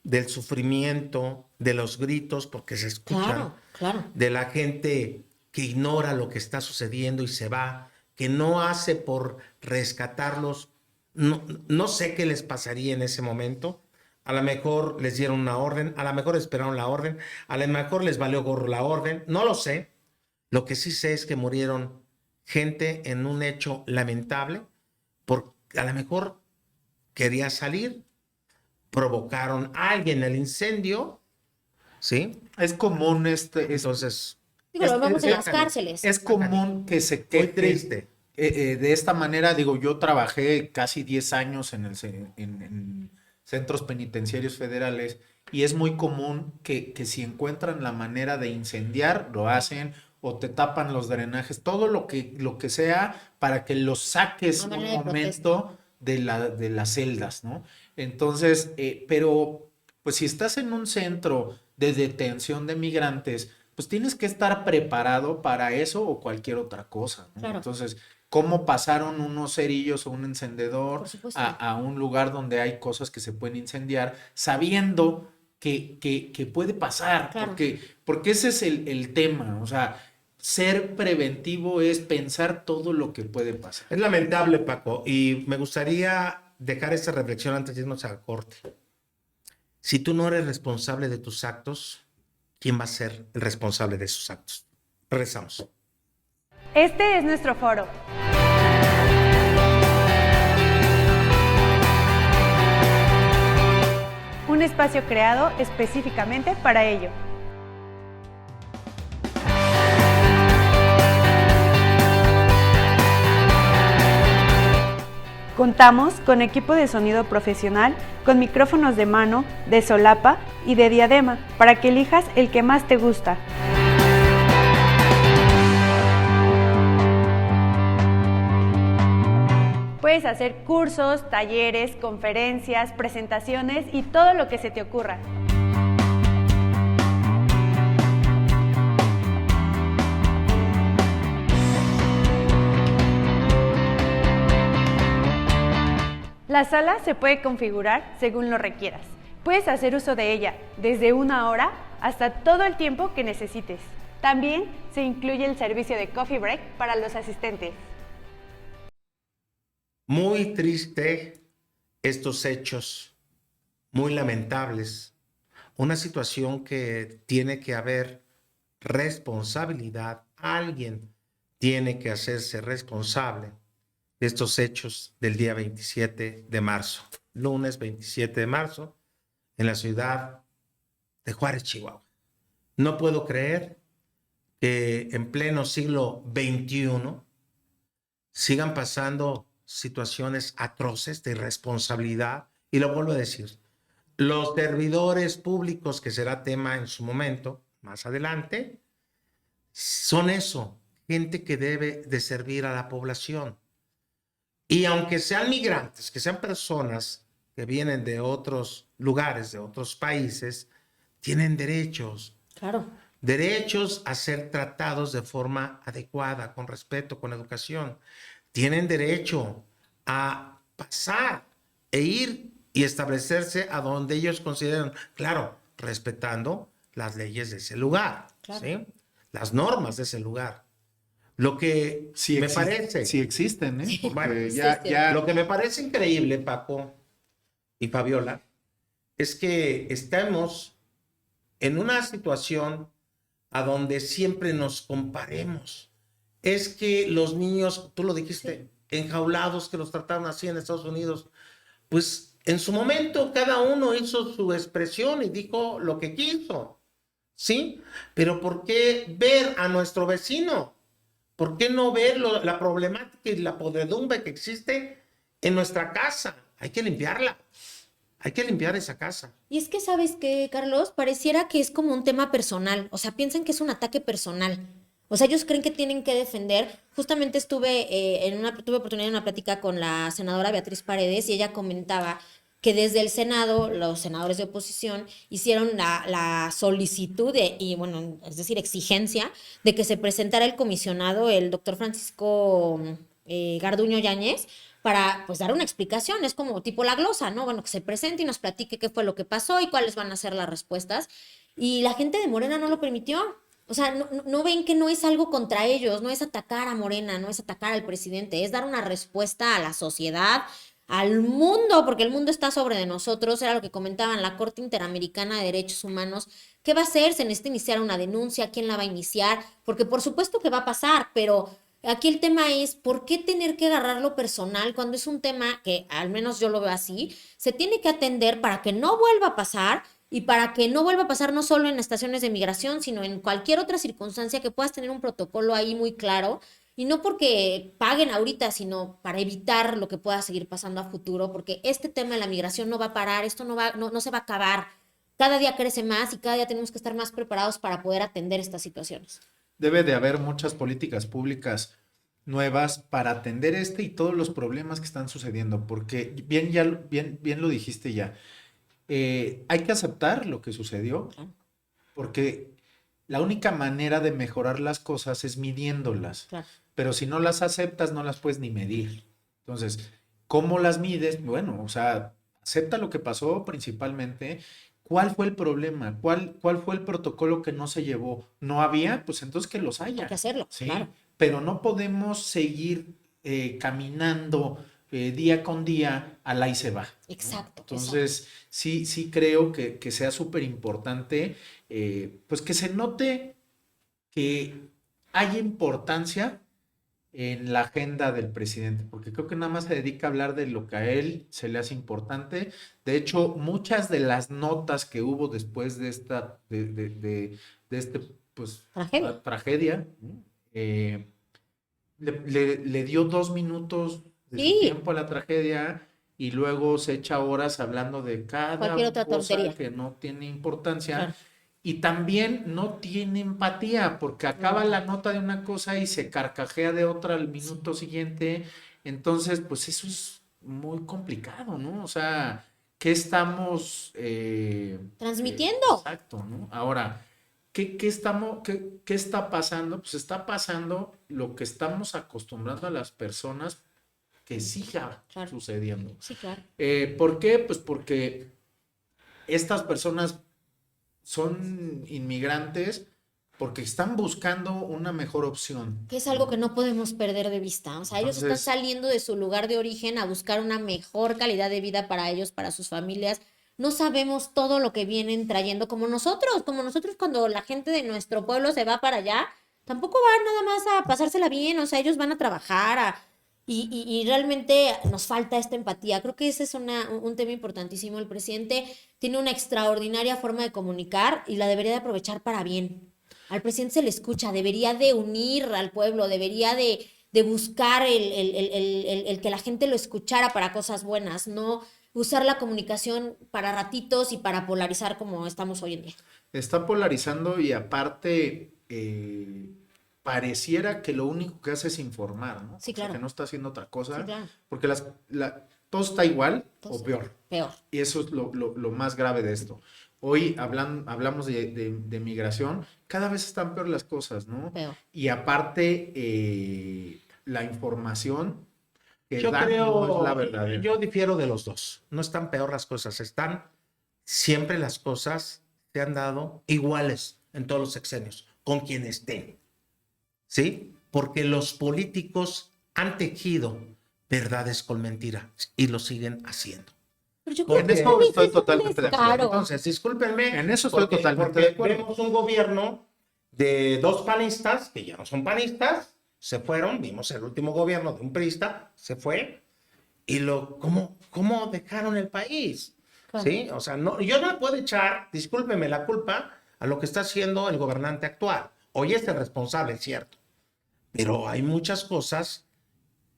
del sufrimiento, de los gritos, porque se escuchan, Claro, claro. de la gente que ignora lo que está sucediendo y se va, que no hace por rescatarlos. No sé qué les pasaría en ese momento. A lo mejor les dieron una orden, a lo mejor esperaron la orden, a lo mejor les valió gorro la orden, no lo sé. Lo que sí sé es que murieron gente en un hecho lamentable, porque a lo mejor quería salir, provocaron a alguien el incendio, ¿sí? Es común Entonces, Digo, lo vemos en las sácale. cárceles. es común que se muy queje triste. de esta manera. Digo, yo trabajé casi 10 años en centros penitenciarios federales y es muy común que si encuentran la manera de incendiar, lo hacen o te tapan los drenajes, todo lo que sea para que los saques A un manera de momento de las celdas, ¿no? Entonces, pero pues si estás en un centro de detención de migrantes, pues tienes que estar preparado para eso o cualquier otra cosa, ¿no? Claro. Entonces, ¿cómo pasaron unos cerillos o un encendedor Por supuesto. a un lugar donde hay cosas que se pueden incendiar, sabiendo que puede pasar? Claro. Porque ese es el tema, o sea, ser preventivo es pensar todo lo que puede pasar. Es lamentable, Paco, y me gustaría dejar esta reflexión antes de irnos a corte. Si tú no eres responsable de tus actos, ¿quién va a ser el responsable de esos actos? Regresamos. Este es nuestro foro. Un espacio creado específicamente para ello. Contamos con equipo de sonido profesional, con micrófonos de mano, de solapa y de diadema, para que elijas el que más te gusta. Puedes hacer cursos, talleres, conferencias, presentaciones y todo lo que se te ocurra. La sala se puede configurar según lo requieras. Puedes hacer uso de ella desde 1 hora hasta todo el tiempo que necesites. También se incluye el servicio de coffee break para los asistentes. Muy triste estos hechos, muy lamentables. Una situación que tiene que haber responsabilidad. Alguien tiene que hacerse responsable de estos hechos del día 27 de marzo, lunes 27 de marzo, en la ciudad de Juárez, Chihuahua. No puedo creer que en pleno siglo XXI sigan pasando situaciones atroces de irresponsabilidad. Y lo vuelvo a decir, los servidores públicos, que será tema en su momento, más adelante, son eso, gente que debe de servir a la población. Y aunque sean migrantes, que sean personas que vienen de otros lugares, de otros países, tienen derechos. Claro. Derechos a ser tratados de forma adecuada, con respeto, con educación. Tienen derecho a pasar e ir y establecerse a donde ellos consideran, claro, respetando las leyes de ese lugar, Claro. ¿sí? Las normas de ese lugar. Lo que me parece... Sí existen, ¿eh? Porque Bueno, ya Lo que me parece increíble, Paco y Fabiola, es que estamos en una situación a donde siempre nos comparemos. Es que los niños, tú lo dijiste, enjaulados, que los trataron así en Estados Unidos, pues en su momento cada uno hizo su expresión y dijo lo que quiso, ¿sí? Pero ¿por qué ver a nuestro vecino? ¿Por qué no ver la problemática y la podredumbre que existe en nuestra casa? Hay que limpiarla. Hay que limpiar esa casa. Y es que, ¿sabes qué, Carlos? Pareciera que es como un tema personal. O sea, piensan que es un ataque personal. O sea, ellos creen que tienen que defender. Justamente tuve oportunidad de una plática con la senadora Beatriz Paredes y ella comentaba que desde el Senado, los senadores de oposición hicieron la solicitud es decir, exigencia de que se presentara el comisionado, el doctor Francisco Garduño Yáñez, para pues dar una explicación. Es como tipo la glosa, ¿no? Bueno, que se presente y nos platique qué fue lo que pasó y cuáles van a ser las respuestas. Y la gente de Morena no lo permitió. O sea, no ven que no es algo contra ellos, no es atacar a Morena, no es atacar al presidente, es dar una respuesta a la sociedad, al mundo, porque el mundo está sobre de nosotros. Era lo que comentaban la Corte Interamericana de Derechos Humanos. ¿Qué va a hacer? Se necesita iniciar una denuncia, ¿quién la va a iniciar? Porque por supuesto que va a pasar, pero aquí el tema es, ¿por qué tener que agarrarlo personal cuando es un tema que, al menos yo lo veo así, se tiene que atender para que no vuelva a pasar y para que no vuelva a pasar no solo en estaciones de migración, sino en cualquier otra circunstancia que puedas tener un protocolo ahí muy claro? Y no porque paguen ahorita, sino para evitar lo que pueda seguir pasando a futuro, porque este tema de la migración no va a parar, esto no se va a acabar. Cada día crece más y cada día tenemos que estar más preparados para poder atender estas situaciones. debe de haber muchas políticas públicas nuevas para atender y todos los problemas que están sucediendo, porque bien lo dijiste ya. Hay que aceptar lo que sucedió, porque la única manera de mejorar las cosas es midiéndolas. Claro. Pero si no las aceptas, no las puedes ni medir. Entonces, ¿cómo las mides? Bueno, o sea, acepta lo que pasó principalmente. ¿Cuál fue el problema? ¿Cuál fue el protocolo que no se llevó? ¿No había? Pues entonces que los haya. Hay que hacerlo, ¿sí? claro. Pero no podemos seguir caminando día con día al ahí se va. Exacto. Entonces, sí creo que sea súper importante, pues que se note que hay importancia en la agenda del presidente, porque creo que nada más se dedica a hablar de lo que a él se le hace importante. De hecho, muchas de las notas que hubo después de esta, pues, tragedia, le dio 2 minutos de su tiempo a la tragedia y luego se echa horas hablando de cada cualquier otra cosa tontería que no tiene importancia. Claro. Y también no tiene empatía, porque acaba la nota de una cosa y se carcajea de otra al minuto siguiente. Entonces, pues eso es muy complicado, ¿no? O sea, ¿qué estamos transmitiendo? Exacto, ¿no? Ahora, ¿qué está pasando? Pues está pasando lo que estamos acostumbrando a las personas que siga sucediendo. Sí, claro. ¿Por qué? Pues porque estas personas son inmigrantes porque están buscando una mejor opción. Que es algo que no podemos perder de vista. O sea, ellos están saliendo de su lugar de origen a buscar una mejor calidad de vida para ellos, para sus familias. No sabemos todo lo que vienen trayendo como nosotros cuando la gente de nuestro pueblo se va para allá, tampoco van nada más a pasársela bien, o sea, ellos van a trabajar y realmente nos falta esta empatía. Creo que ese es un tema importantísimo. El presidente tiene una extraordinaria forma de comunicar y la debería de aprovechar para bien. Al presidente se le escucha, debería de unir al pueblo, debería de buscar el que la gente lo escuchara para cosas buenas, no usar la comunicación para ratitos y para polarizar como estamos hoy en día. Está polarizando y aparte pareciera que lo único que hace es informar, ¿no? Sí, O sea, claro. que no está haciendo otra cosa, Sí, claro. porque todo está igual Todo o está peor. Peor. Y eso es lo más grave de esto. Hoy hablamos de migración, cada vez están peor las cosas, ¿no? Peor. Y aparte, la información que Yo dan no es la verdadera. yo difiero de los dos. No están peor las cosas, siempre las cosas se han dado iguales en todos los sexenios, con quien estén. ¿Sí? Porque los políticos han tejido verdades con mentiras y lo siguen haciendo. Pero yo Porque creo que en eso es estoy un totalmente de acuerdo. descaro. Entonces, discúlpenme. En eso estoy totalmente de acuerdo. Vemos un gobierno de 2 panistas, que ya no son panistas, se fueron, vimos el último gobierno de un priista, se fue, y ¿cómo dejaron el país? Claro. ¿Sí? O sea, yo no le puedo echar, discúlpeme, la culpa a lo que está haciendo el gobernante actual. Hoy es el responsable, es cierto. Pero hay muchas cosas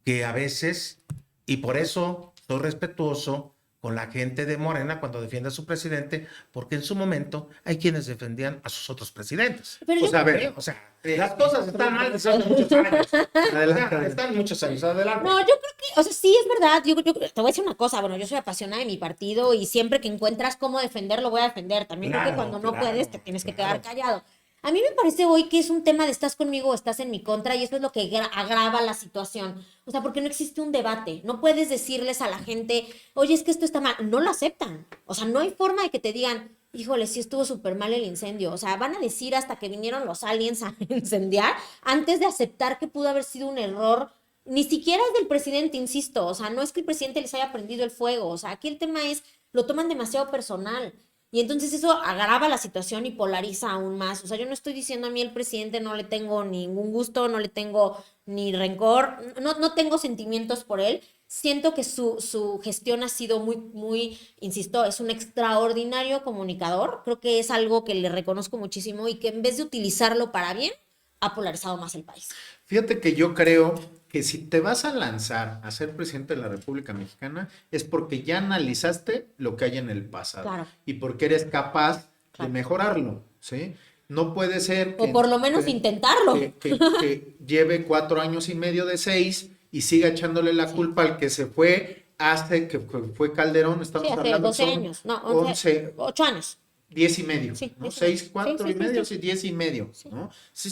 que a veces, y por eso soy respetuoso con la gente de Morena cuando defiende a su presidente, porque en su momento hay quienes defendían a sus otros presidentes. Pero Pues yo- a ver, O sea, las cosas están mal desde hace muchos años. Adelante. Están muchos años adelante. No, yo creo que, o sea, sí es verdad. Yo te voy a decir una cosa. Bueno, yo soy apasionada de mi partido y siempre que encuentras cómo defender, lo voy a defender. También creo que Claro, cuando no claro, puedes, te tienes que claro. quedar callado. A mí me parece hoy que es un tema de estás conmigo o estás en mi contra y eso es lo que agrava la situación. O sea, porque no existe un debate. No puedes decirles a la gente, oye, es que esto está mal. No lo aceptan. O sea, no hay forma de que te digan, híjole, sí estuvo súper mal el incendio. O sea, van a decir hasta que vinieron los aliens a incendiar antes de aceptar que pudo haber sido un error. Ni siquiera es del presidente, insisto. O sea, no es que el presidente les haya prendido el fuego. O sea, aquí el tema es, lo toman demasiado personal. Y entonces eso agrava la situación y polariza aún más. O sea, yo no estoy diciendo a mí el presidente no le tengo ningún gusto, no le tengo ni rencor, no tengo sentimientos por él. Siento que su gestión ha sido muy, insisto, es un extraordinario comunicador. Creo que es algo que le reconozco muchísimo y que en vez de utilizarlo para bien, ha polarizado más el país. Fíjate que yo creo que si te vas a lanzar a ser presidente de la República Mexicana es porque ya analizaste lo que hay en el pasado Claro. y porque eres capaz Claro. de mejorarlo, ¿sí? No puede ser O por lo menos intentarlo. que lleve 4 años y medio de 6 y siga echándole la culpa al que se fue hace que fue Calderón, estamos Sí, hace hablando 12 son años. No, 11, 8 años. 10 y medio, Sí, ¿no? 10 y 6, medio. 4 Sí, y medio, sí. sí, 10 y medio, ¿no? Sí,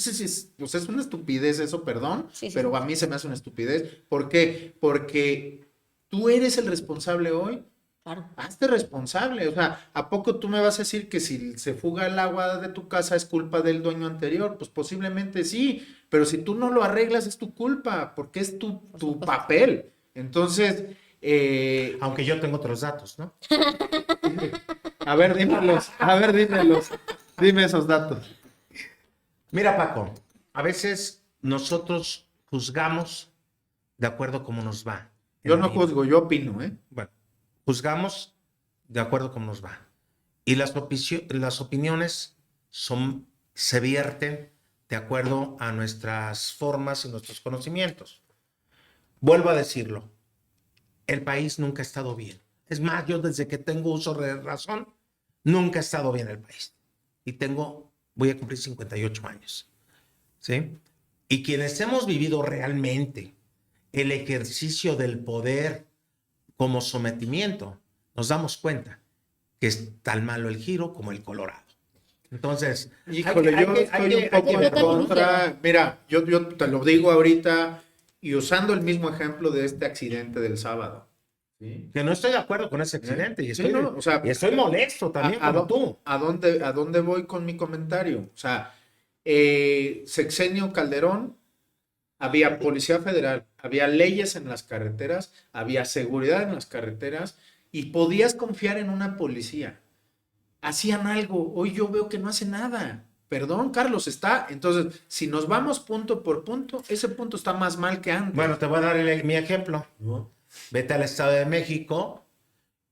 pues es una estupidez eso, perdón, Sí, pero a mí se me hace una estupidez. ¿Por qué? Porque tú eres el responsable hoy. Claro. Hazte responsable, o sea, ¿a poco tú me vas a decir que si se fuga el agua de tu casa es culpa del dueño anterior? Pues posiblemente sí, pero si tú no lo arreglas es tu culpa, porque es tu papel. Entonces, Aunque yo tengo otros datos, ¿no? a ver, dímelos, dime esos datos. Mira, Paco, a veces nosotros juzgamos de acuerdo a cómo nos va. en Yo la no vida. juzgo, yo opino, ¿eh? Bueno, juzgamos de acuerdo a cómo nos va. Y las opiniones se vierten de acuerdo a nuestras formas y nuestros conocimientos. Vuelvo a decirlo, el país nunca ha estado bien. Es más, yo desde que tengo uso de razón, nunca ha estado bien el país. Y voy a cumplir 58 años. ¿Sí? Y quienes hemos vivido realmente el ejercicio del poder como sometimiento, nos damos cuenta que es tan malo el giro como el colorado. Entonces, Híjole, yo estoy un poco en contra. Mira, yo te lo digo ahorita y usando el mismo ejemplo de este accidente del sábado. ¿Sí? que no estoy de acuerdo con ese accidente y Sí, estoy, no, o sea, y estoy molesto también como tú. ¿A dónde voy con mi comentario? O sea, sexenio Calderón, había Policía Federal, había leyes en las carreteras, había seguridad en las carreteras y podías confiar en una policía. Hacían algo, hoy yo veo que no hace nada. Perdón, Carlos, está. Entonces, si nos vamos punto por punto, ese punto está más mal que antes. Bueno, te voy a dar mi ejemplo. Vete al Estado de México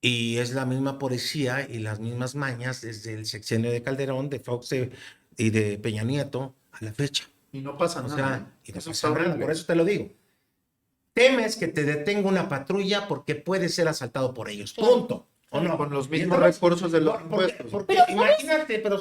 y es la misma policía y las mismas mañas desde el sexenio de Calderón, de Fox y de Peña Nieto a la fecha. Y no pasa O nada. sea, y no Eso pasa está nada, horrible. por eso te lo digo. Temes que te detenga una patrulla porque puedes ser asaltado por ellos. Claro. Punto. ¿o no? Con los Y mismos entonces, recursos de los porque, impuestos. porque Pero, ¿sabes? imagínate, pero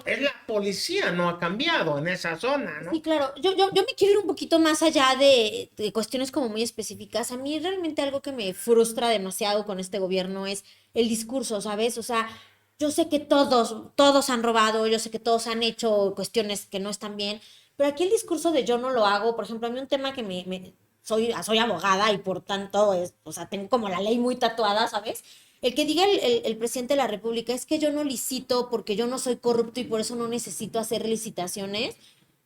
es la policía, no ha cambiado en esa zona, ¿no? Sí, claro. Yo me quiero ir un poquito más allá de cuestiones como muy específicas. A mí realmente algo que me frustra demasiado con este gobierno es el discurso, ¿sabes? O sea, yo sé que todos han robado, yo sé que todos han hecho cuestiones que no están bien, pero aquí el discurso de yo no lo hago, por ejemplo, a mí un tema que soy abogada y por tanto o sea, tengo como la ley muy tatuada, ¿sabes? El que diga el presidente de la República es que yo no licito porque yo no soy corrupto y por eso no necesito hacer licitaciones,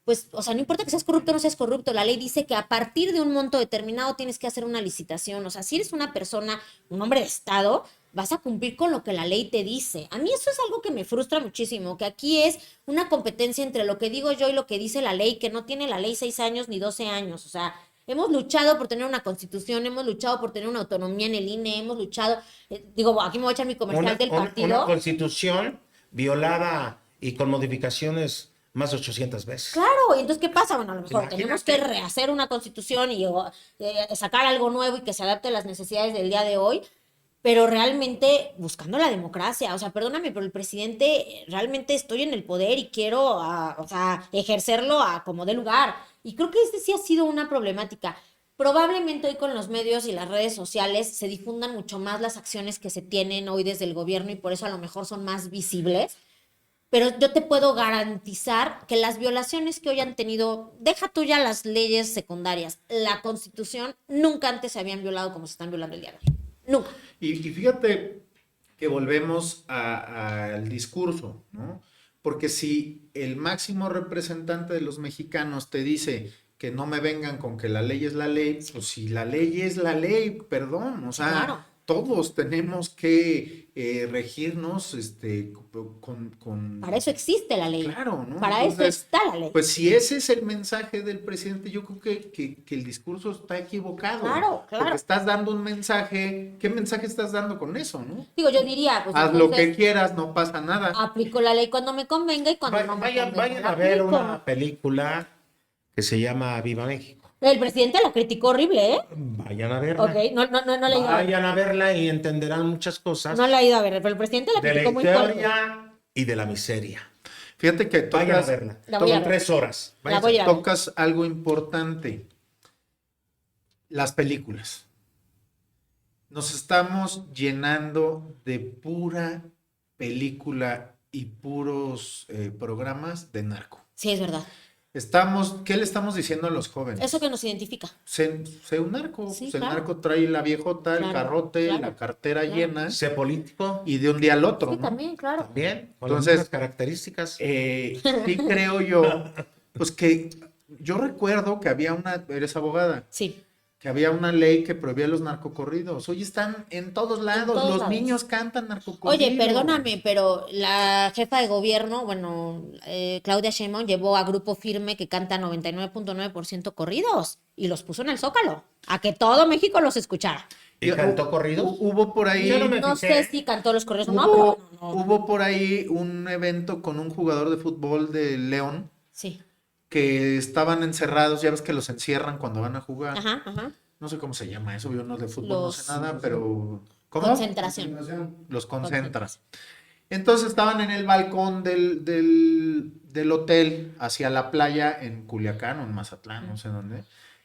pues, o sea, no importa que seas corrupto o no seas corrupto, la ley dice que a partir de un monto determinado tienes que hacer una licitación, o sea, si eres una persona, un hombre de Estado, vas a cumplir con lo que la ley te dice. A mí eso es algo que me frustra muchísimo, que aquí es una competencia entre lo que digo yo y lo que dice la ley, que no tiene la ley 6 años ni 12 años, o sea, hemos luchado por tener una constitución, hemos luchado por tener una autonomía en el INE, hemos luchado, digo, aquí me voy a echar mi comercial del partido. Una constitución violada y con modificaciones más de 800 veces. Claro, y entonces, ¿qué pasa? Bueno, a lo mejor Imagínate. tenemos que rehacer una constitución y sacar algo nuevo y que se adapte a las necesidades del día de hoy, pero realmente buscando la democracia. O sea, perdóname, pero el presidente, realmente estoy en el poder y quiero, o sea, ejercerlo a como dé lugar. Y creo que este sí ha sido una problemática. Probablemente hoy con los medios y las redes sociales se difundan mucho más las acciones que se tienen hoy desde el gobierno y por eso a lo mejor son más visibles. Pero yo te puedo garantizar que las violaciones que hoy han tenido, deja tú ya las leyes secundarias, la Constitución, nunca antes se habían violado como se están violando el día de hoy. Nunca. Y fíjate que volvemos al discurso, ¿no? Porque si el máximo representante de los mexicanos te dice que no me vengan con que la ley es la ley, pues si la ley es la ley, perdón, o sea, Claro. todos tenemos que regirnos con... Para eso existe la ley. Claro, ¿no? Para Entonces, eso está la ley. Pues si ese es el mensaje del presidente, yo creo que el discurso está equivocado. Claro, claro. Porque estás dando un mensaje, ¿qué mensaje estás dando con eso, no? Digo, yo diría, pues Haz lo entonces, que quieras, no pasa nada. aplico la ley cuando me convenga y cuando no me Vayan, convenga. vayan la a ver aplico. una película que se llama Viva México. El presidente la criticó horrible, ¿eh? Vayan a verla. Ok, no la he ido a ver. Vayan a verla y entenderán muchas cosas No la he ido a ver, pero el presidente la de la criticó muy fuerte. historia y de la miseria. Fíjate que Vayan a tocas, verla. La voy a Son ver. 3 horas. La voy a ver. tocas algo importante. Las películas. Nos estamos llenando de pura película y puros programas de narco. Sí, es verdad. ¿Qué le estamos diciendo a los jóvenes? Eso que nos identifica. Sé un narco. Sí, El claro. narco trae la viejota, el Claro, carrote, claro, la cartera claro. llena Sé político. y de un día al otro, Sí, ¿no? también, claro. También. Con Entonces, las mismas características. Sí creo yo, pues que yo recuerdo que eres abogada, Sí. que había una ley que prohibía los narcocorridos. Hoy están en todos lados, todos los lados. niños cantan narcocorridos. Oye, perdóname, pero la jefa de gobierno, bueno, Claudia Sheinbaum llevó a Grupo Firme que canta 99.9% corridos y los puso en el Zócalo, a que todo México los escuchara. ¿Y cantó corridos? Hubo por ahí, Yo no me No fijé. sé si cantó los corridos o no, hubo, pero no. hubo por ahí un evento con un jugador de fútbol de León Sí. que estaban encerrados, ya ves que los encierran cuando van a jugar. Ajá, ajá. No sé cómo se llama eso, yo no de fútbol no sé Los- nada, pero ¿cómo? Concentración. Los concentran. Entonces estaban en el balcón del hotel hacia la playa en Culiacán o en Mazatlán, no sé dónde,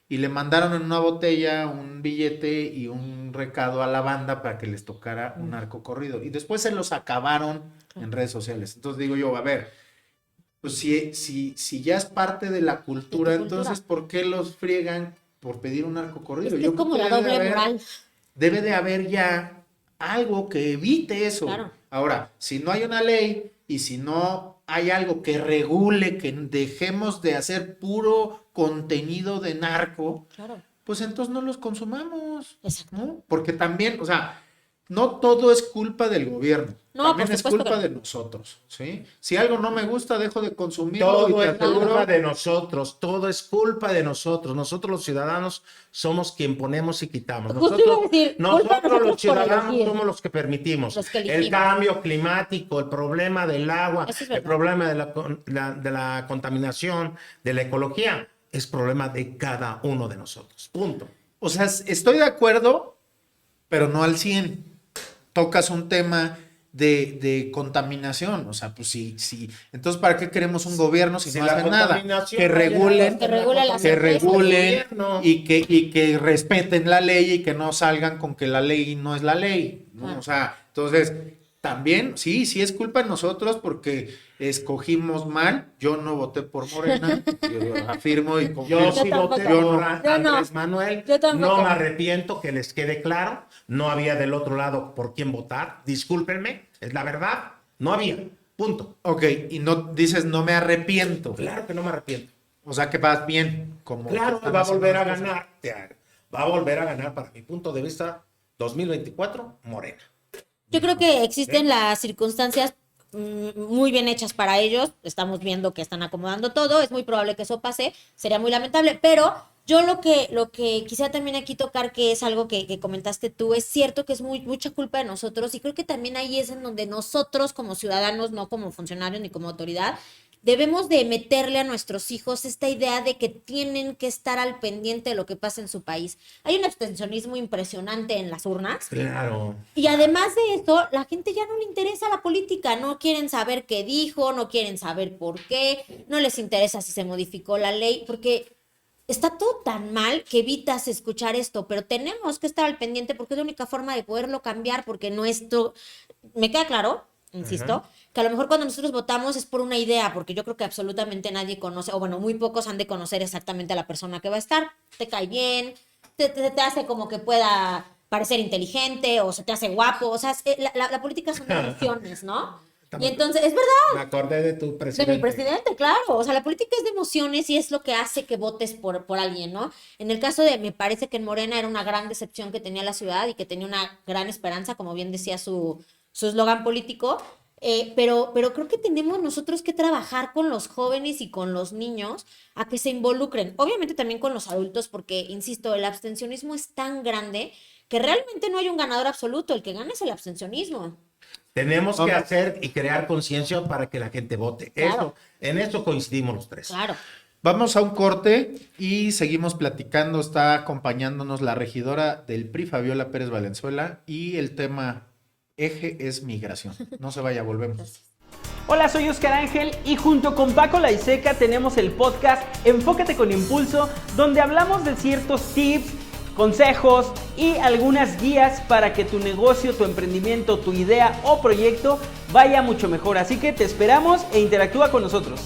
y le mandaron en una botella un billete y un recado a la banda para que les tocara un narco corrido. Y después se los acabaron en redes sociales. Entonces digo yo, a ver, pues si ya es parte de la cultura, De tu entonces cultura. ¿por qué los friegan por pedir un narco corrido? Es que Yo es creo como la debe de doble haber- moral. Debe de haber ya algo que evite eso. Claro. Ahora, si no hay una ley y si no hay algo que regule, que dejemos de hacer puro contenido de narco, Claro. pues entonces no los consumamos, Exacto. ¿no? Porque también, o sea, no todo es culpa del gobierno. No, también por es supuesto culpa que de nosotros, ¿sí? Si algo no me gusta, dejo de consumirlo y Todo te es aseguro- culpa de nosotros, todo es culpa de nosotros. Nosotros los ciudadanos somos quien ponemos y quitamos. Justo iba a Nosotros, decir, culpa de nosotros nosotros los por ciudadanos elegir. somos los que permitimos. Los que El elegimos. cambio climático, el problema del agua, Eso es el verdad. problema de la contaminación, de la ecología, es problema de cada uno de nosotros. Punto. O sea, estoy de acuerdo, pero no al 100. tocas un tema de contaminación, o sea, pues sí, sí. Entonces, ¿para qué queremos un gobierno si no la hacen nada? contaminación Que no ha llegado regulen, hasta Que regule las que empresas. regulen gobierno. y que respeten la ley y que no salgan con que la ley no es la ley, ¿no? Ah. O sea, entonces, también, sí, sí es culpa de nosotros porque escogimos mal. Yo no voté por Morena, yo lo afirmo y Yo confirmo. sí tampoco. voté Yo por no. Yo no. Andrés Manuel. Yo tampoco. No me arrepiento, que les quede claro. No había del otro lado por quién votar. Discúlpenme, es la verdad. No había. Punto. Ok, y no dices no me arrepiento. Claro que no me arrepiento. O sea que vas bien, como Claro, están va a haciendo volver a las cosas. ganar. Va a volver a ganar, para mi punto de vista, 2024, Morena. Yo creo que existen las circunstancias muy bien hechas para ellos. Estamos viendo que están acomodando todo. Es muy probable que eso pase. Sería muy lamentable. Pero yo lo que quisiera también aquí tocar, que es algo que comentaste tú, es cierto que es mucha culpa de nosotros. Y creo que también ahí es en donde nosotros como ciudadanos, no como funcionarios ni como autoridad, debemos de meterle a nuestros hijos esta idea de que tienen que estar al pendiente de lo que pasa en su país. Hay un abstencionismo impresionante en las urnas. Claro. Y además de esto, la gente ya no le interesa la política, no quieren saber qué dijo, no quieren saber por qué, no les interesa si se modificó la ley, porque está todo tan mal que evitas escuchar esto, pero tenemos que estar al pendiente porque es la única forma de poderlo cambiar, porque nuestro, me queda claro, insisto, que a lo mejor cuando nosotros votamos es por una idea, porque yo creo que absolutamente nadie conoce, o bueno, muy pocos han de conocer exactamente a la persona que va a estar, te cae bien, te hace como que pueda parecer inteligente o se te hace guapo, o sea, la política son emociones, ¿no? Y entonces, es verdad, Me acordé de tu de presidente. mi presidente, claro, o sea, la política es de emociones y es lo que hace que votes por alguien, ¿no? En el caso de, me parece que en Morena era una gran decepción que tenía la ciudad y que tenía una gran esperanza, como bien decía su eslogan político, pero creo que tenemos nosotros que trabajar con los jóvenes y con los niños a que se involucren, obviamente también con los adultos, porque, insisto, el abstencionismo es tan grande que realmente no hay un ganador absoluto, el que gana es el abstencionismo. Tenemos que Ok. hacer y crear conciencia para que la gente vote. Claro. En eso coincidimos los tres. Claro. Vamos a un corte y seguimos platicando. Está acompañándonos la regidora del PRI, Fabiola Pérez Valenzuela, y el tema eje es migración. No se vaya, volvemos. Hola, soy Oscar Ángel y junto con Paco Laiseca tenemos el podcast Enfócate con Impulso, donde hablamos de ciertos tips, consejos y algunas guías para que tu negocio, tu emprendimiento, tu idea o proyecto vaya mucho mejor. Así que te esperamos e interactúa con nosotros.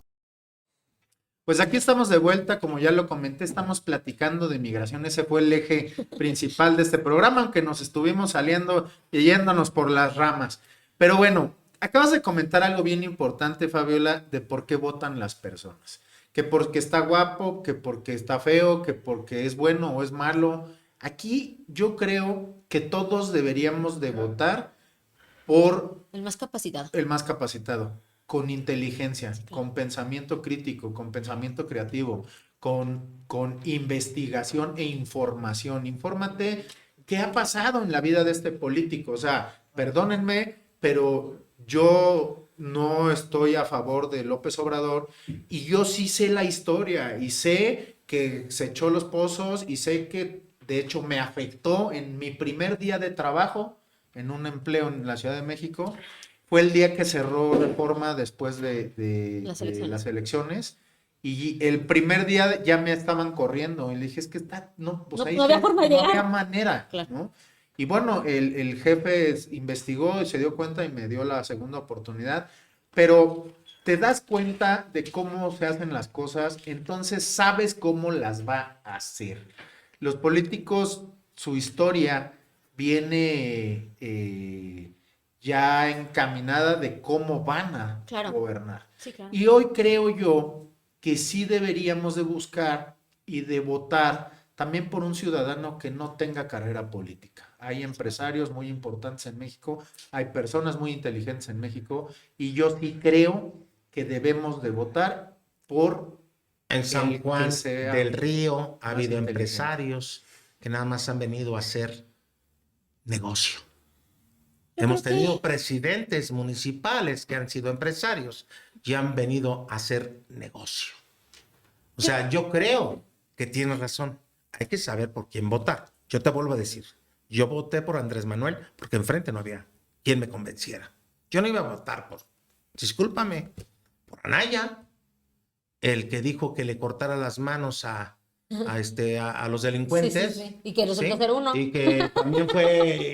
Pues aquí estamos de vuelta, como ya lo comenté, estamos platicando de migración. Ese fue el eje principal de este programa, aunque nos estuvimos saliendo y yéndonos por las ramas. Pero bueno, acabas de comentar algo bien importante, Fabiola, de por qué votan las personas. Que porque está guapo, que porque está feo, que porque es bueno o es malo. Aquí yo creo que todos deberíamos de votar por El más capacitado. el más capacitado, con inteligencia, con pensamiento crítico, con pensamiento creativo, con investigación e información. Infórmate qué ha pasado en la vida de este político. O sea, perdónenme, pero yo no estoy a favor de López Obrador y yo sí sé la historia y sé que se echó los pozos y sé que de hecho me afectó en mi primer día de trabajo en un empleo en la Ciudad de México. Fue el día que cerró Reforma después de las elecciones. Y el primer día ya me estaban corriendo. Y le dije, es que no, pues No- ahí no había sí, forma de no llegar. había manera, Claro. ¿no? Y bueno, el jefe investigó y se dio cuenta y me dio la segunda oportunidad. Pero te das cuenta de cómo se hacen las cosas, entonces sabes cómo las va a hacer. Los políticos, su historia viene ya encaminada de cómo van a Claro. gobernar. Sí, claro. Y hoy creo yo que sí deberíamos de buscar y de votar también por un ciudadano que no tenga carrera política. Hay empresarios muy importantes en México, hay personas muy inteligentes en México y yo sí creo que debemos de votar por En San el Juan que sea del Río ha más habido inteligente. empresarios que nada más han venido a hacer negocio. Yo Hemos creo que- tenido presidentes municipales que han sido empresarios y han venido a hacer negocio. O sea, yo creo que tienes razón. Hay que saber por quién votar. Yo te vuelvo a decir, yo voté por Andrés Manuel porque enfrente no había quien me convenciera. Yo no iba a votar discúlpame, por Anaya, el que dijo que le cortara las manos a los delincuentes. Sí, sí, sí. Y que resultó ser uno. Y que también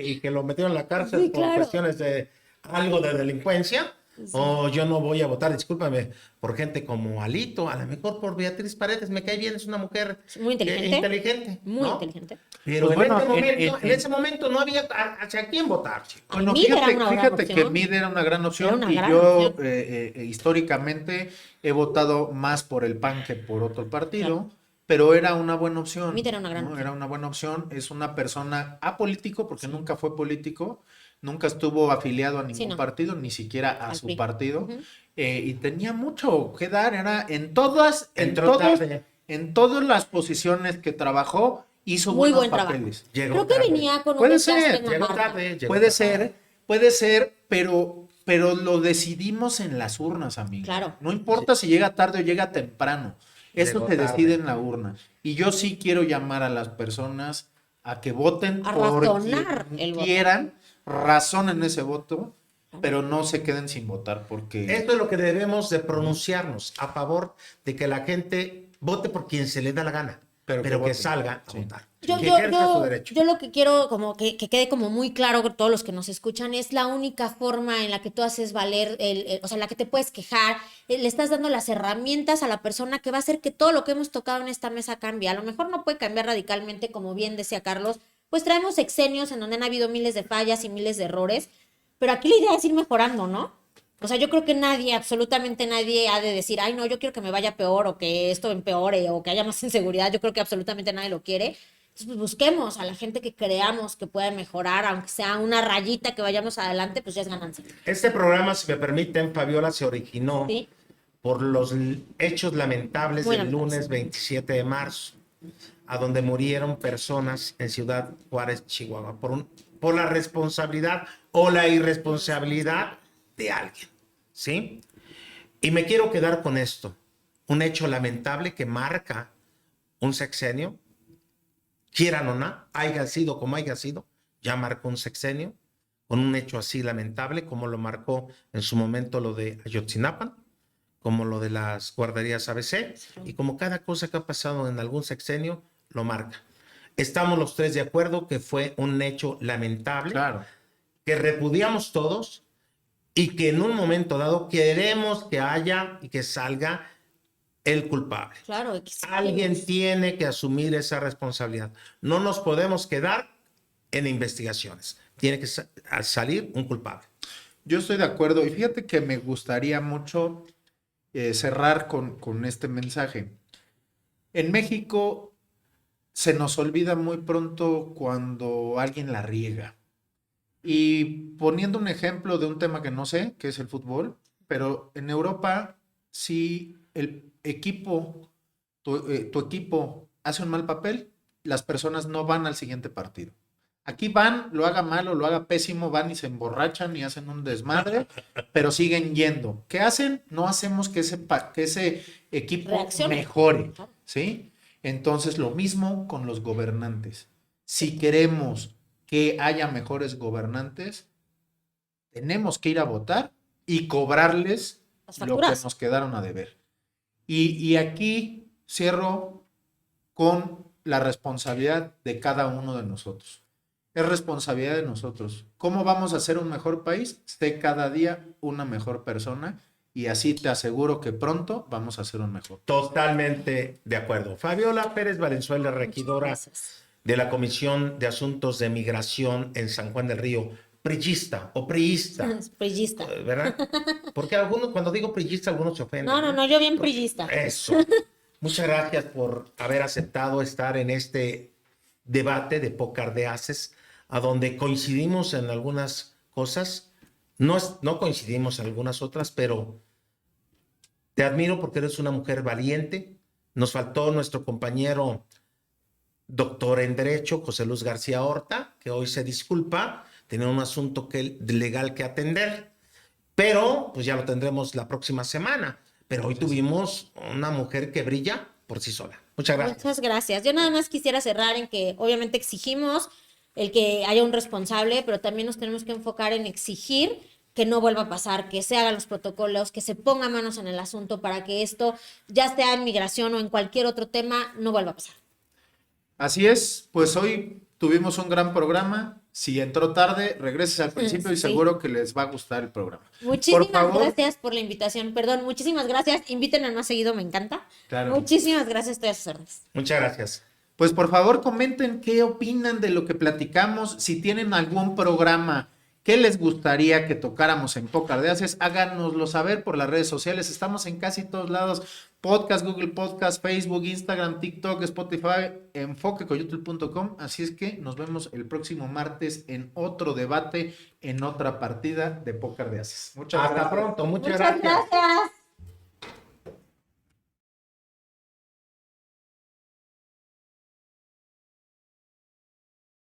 y que lo metieron en la cárcel Sí, por claro. cuestiones de algo de delincuencia. Sí. O yo no voy a votar, discúlpame, por gente como Alito, a lo mejor por Beatriz Paredes, me cae bien, es una mujer Muy inteligente. inteligente, Muy ¿no? inteligente. Pero Pues bueno, en ese momento no había hacia quién votar, chico. Bueno, Mid era fíjate, una gran fíjate que opción. Mid era una gran opción Era una y gran yo opción. históricamente he votado más por el PAN que por otro partido, Claro. pero era una buena opción. Mid era una gran ¿no? opción. Era una buena opción, es una persona apolítico porque nunca fue político, nunca estuvo afiliado a ningún Sí, no. partido, ni siquiera a Al su PRI. partido, Ujú. y tenía mucho que dar, era Entró tarde. en todas las posiciones que trabajó, hizo Muy buenos buen trabajo. papeles. Llegó Creo que tarde. venía con un Puede desgaste ser, en la Llegó marca. tarde. Puede ser, pero lo decidimos en las urnas, amigo. Claro. No importa si llega tarde o llega temprano. Eso Llegó se tarde. decide en la urna. Y yo sí quiero llamar a las personas a que voten A por razonar quien el voto. quieran, razonen ese voto, pero no se queden sin votar porque Esto es lo que debemos de pronunciarnos a favor de que la gente vote por quien se le da la gana, Pero pero que que voten. salga a Sí. votar. Yo, Que yo, ejerza su yo, derecho. yo lo que quiero como que quede como muy claro con todos los que nos escuchan es la única forma en la que tú haces valer, o sea, en la que te puedes quejar, le estás dando las herramientas a la persona que va a hacer que todo lo que hemos tocado en esta mesa cambie. A lo mejor no puede cambiar radicalmente, como bien decía Carlos, pues traemos sexenios en donde han habido miles de fallas y miles de errores, pero aquí la idea es ir mejorando, ¿no? O sea, yo creo que nadie, absolutamente nadie ha de decir, ay, no, yo quiero que me vaya peor o que esto empeore o que haya más inseguridad. Yo creo que absolutamente nadie lo quiere. Entonces, pues busquemos a la gente que creamos que pueda mejorar, aunque sea una rayita que vayamos adelante, pues ya es ganancia. Este programa, si me permiten, Fabiola, se originó ¿Sí? por los hechos lamentables Muy del lamentables. lunes 27 de marzo, a donde murieron personas en Ciudad Juárez, Chihuahua, por la responsabilidad o la irresponsabilidad de alguien, ¿sí? Y me quiero quedar con esto, un hecho lamentable que marca un sexenio, quieran o no, haya sido como haya sido, ya marcó un sexenio, con un hecho así lamentable, como lo marcó en su momento lo de Ayotzinapa, como lo de las guarderías ABC, y como cada cosa que ha pasado en algún sexenio, lo marca. Estamos los tres de acuerdo que fue un hecho lamentable, claro. que repudiamos todos y que en un momento dado queremos que haya y que salga el culpable. Claro. Alguien tiene que asumir esa responsabilidad. No nos podemos quedar en investigaciones. Tiene que salir un culpable. Yo estoy de acuerdo y fíjate que me gustaría mucho cerrar con este mensaje. En México se nos olvida muy pronto cuando alguien la riega. Y poniendo un ejemplo de un tema que no sé, que es el fútbol, pero en Europa, si el equipo, tu equipo hace un mal papel, las personas no van al siguiente partido. Aquí van, lo haga mal o lo haga pésimo, van y se emborrachan y hacen un desmadre, pero siguen yendo. ¿Qué hacen? No hacemos que ese equipo Reaccione. mejore, ¿sí? Entonces, lo mismo con los gobernantes. Si queremos que haya mejores gobernantes, tenemos que ir a votar y cobrarles Las lo que facturas. nos quedaron a deber. Y aquí cierro con la responsabilidad de cada uno de nosotros. Es responsabilidad de nosotros. ¿Cómo vamos a ser un mejor país? Sé cada día una mejor persona y así te aseguro que pronto vamos a ser un mejor. Totalmente de acuerdo. Fabiola Pérez Valenzuela, regidora Gracias. de la Comisión de Asuntos de Migración en San Juan del Río, priista o priista, Prillista. ¿verdad? Porque algunos, cuando digo priista, algunos se ofenden. No, yo bien prillista. Eso. Muchas gracias por haber aceptado estar en este debate de Pócar de Haces, a donde coincidimos en algunas cosas, no coincidimos en algunas otras, pero te admiro porque eres una mujer valiente. Nos faltó nuestro compañero doctor en Derecho, José Luis García Horta, que hoy se disculpa, tenía un asunto legal que atender, pero pues ya lo tendremos la próxima semana. Pero hoy tuvimos una mujer que brilla por sí sola. Muchas gracias. Muchas gracias. Yo nada más quisiera cerrar en que obviamente exigimos el que haya un responsable, pero también nos tenemos que enfocar en exigir que no vuelva a pasar, que se hagan los protocolos, que se ponga manos en el asunto para que esto, ya sea en migración o en cualquier otro tema, no vuelva a pasar. Así es, pues hoy tuvimos un gran programa. Si entró tarde, regreses al principio y Sí. seguro que les va a gustar el programa. Muchísimas Por favor. gracias por la invitación. Perdón, muchísimas gracias. Invítenme más seguido, me encanta. Claro. Muchísimas gracias, estoy a sus órdenes. Muchas gracias. Pues por favor comenten qué opinan de lo que platicamos. Si tienen algún programa que les gustaría que tocáramos en Pócar de Haces, háganoslo saber por las redes sociales. Estamos en casi todos lados. Podcast, Google Podcast, Facebook, Instagram, TikTok, Spotify, enfoquecoyotl.com. Así es que nos vemos el próximo martes en otro debate, en otra partida de Pócar de Haces. Muchas Hasta gracias. pronto. Muchas Muchas gracias. gracias.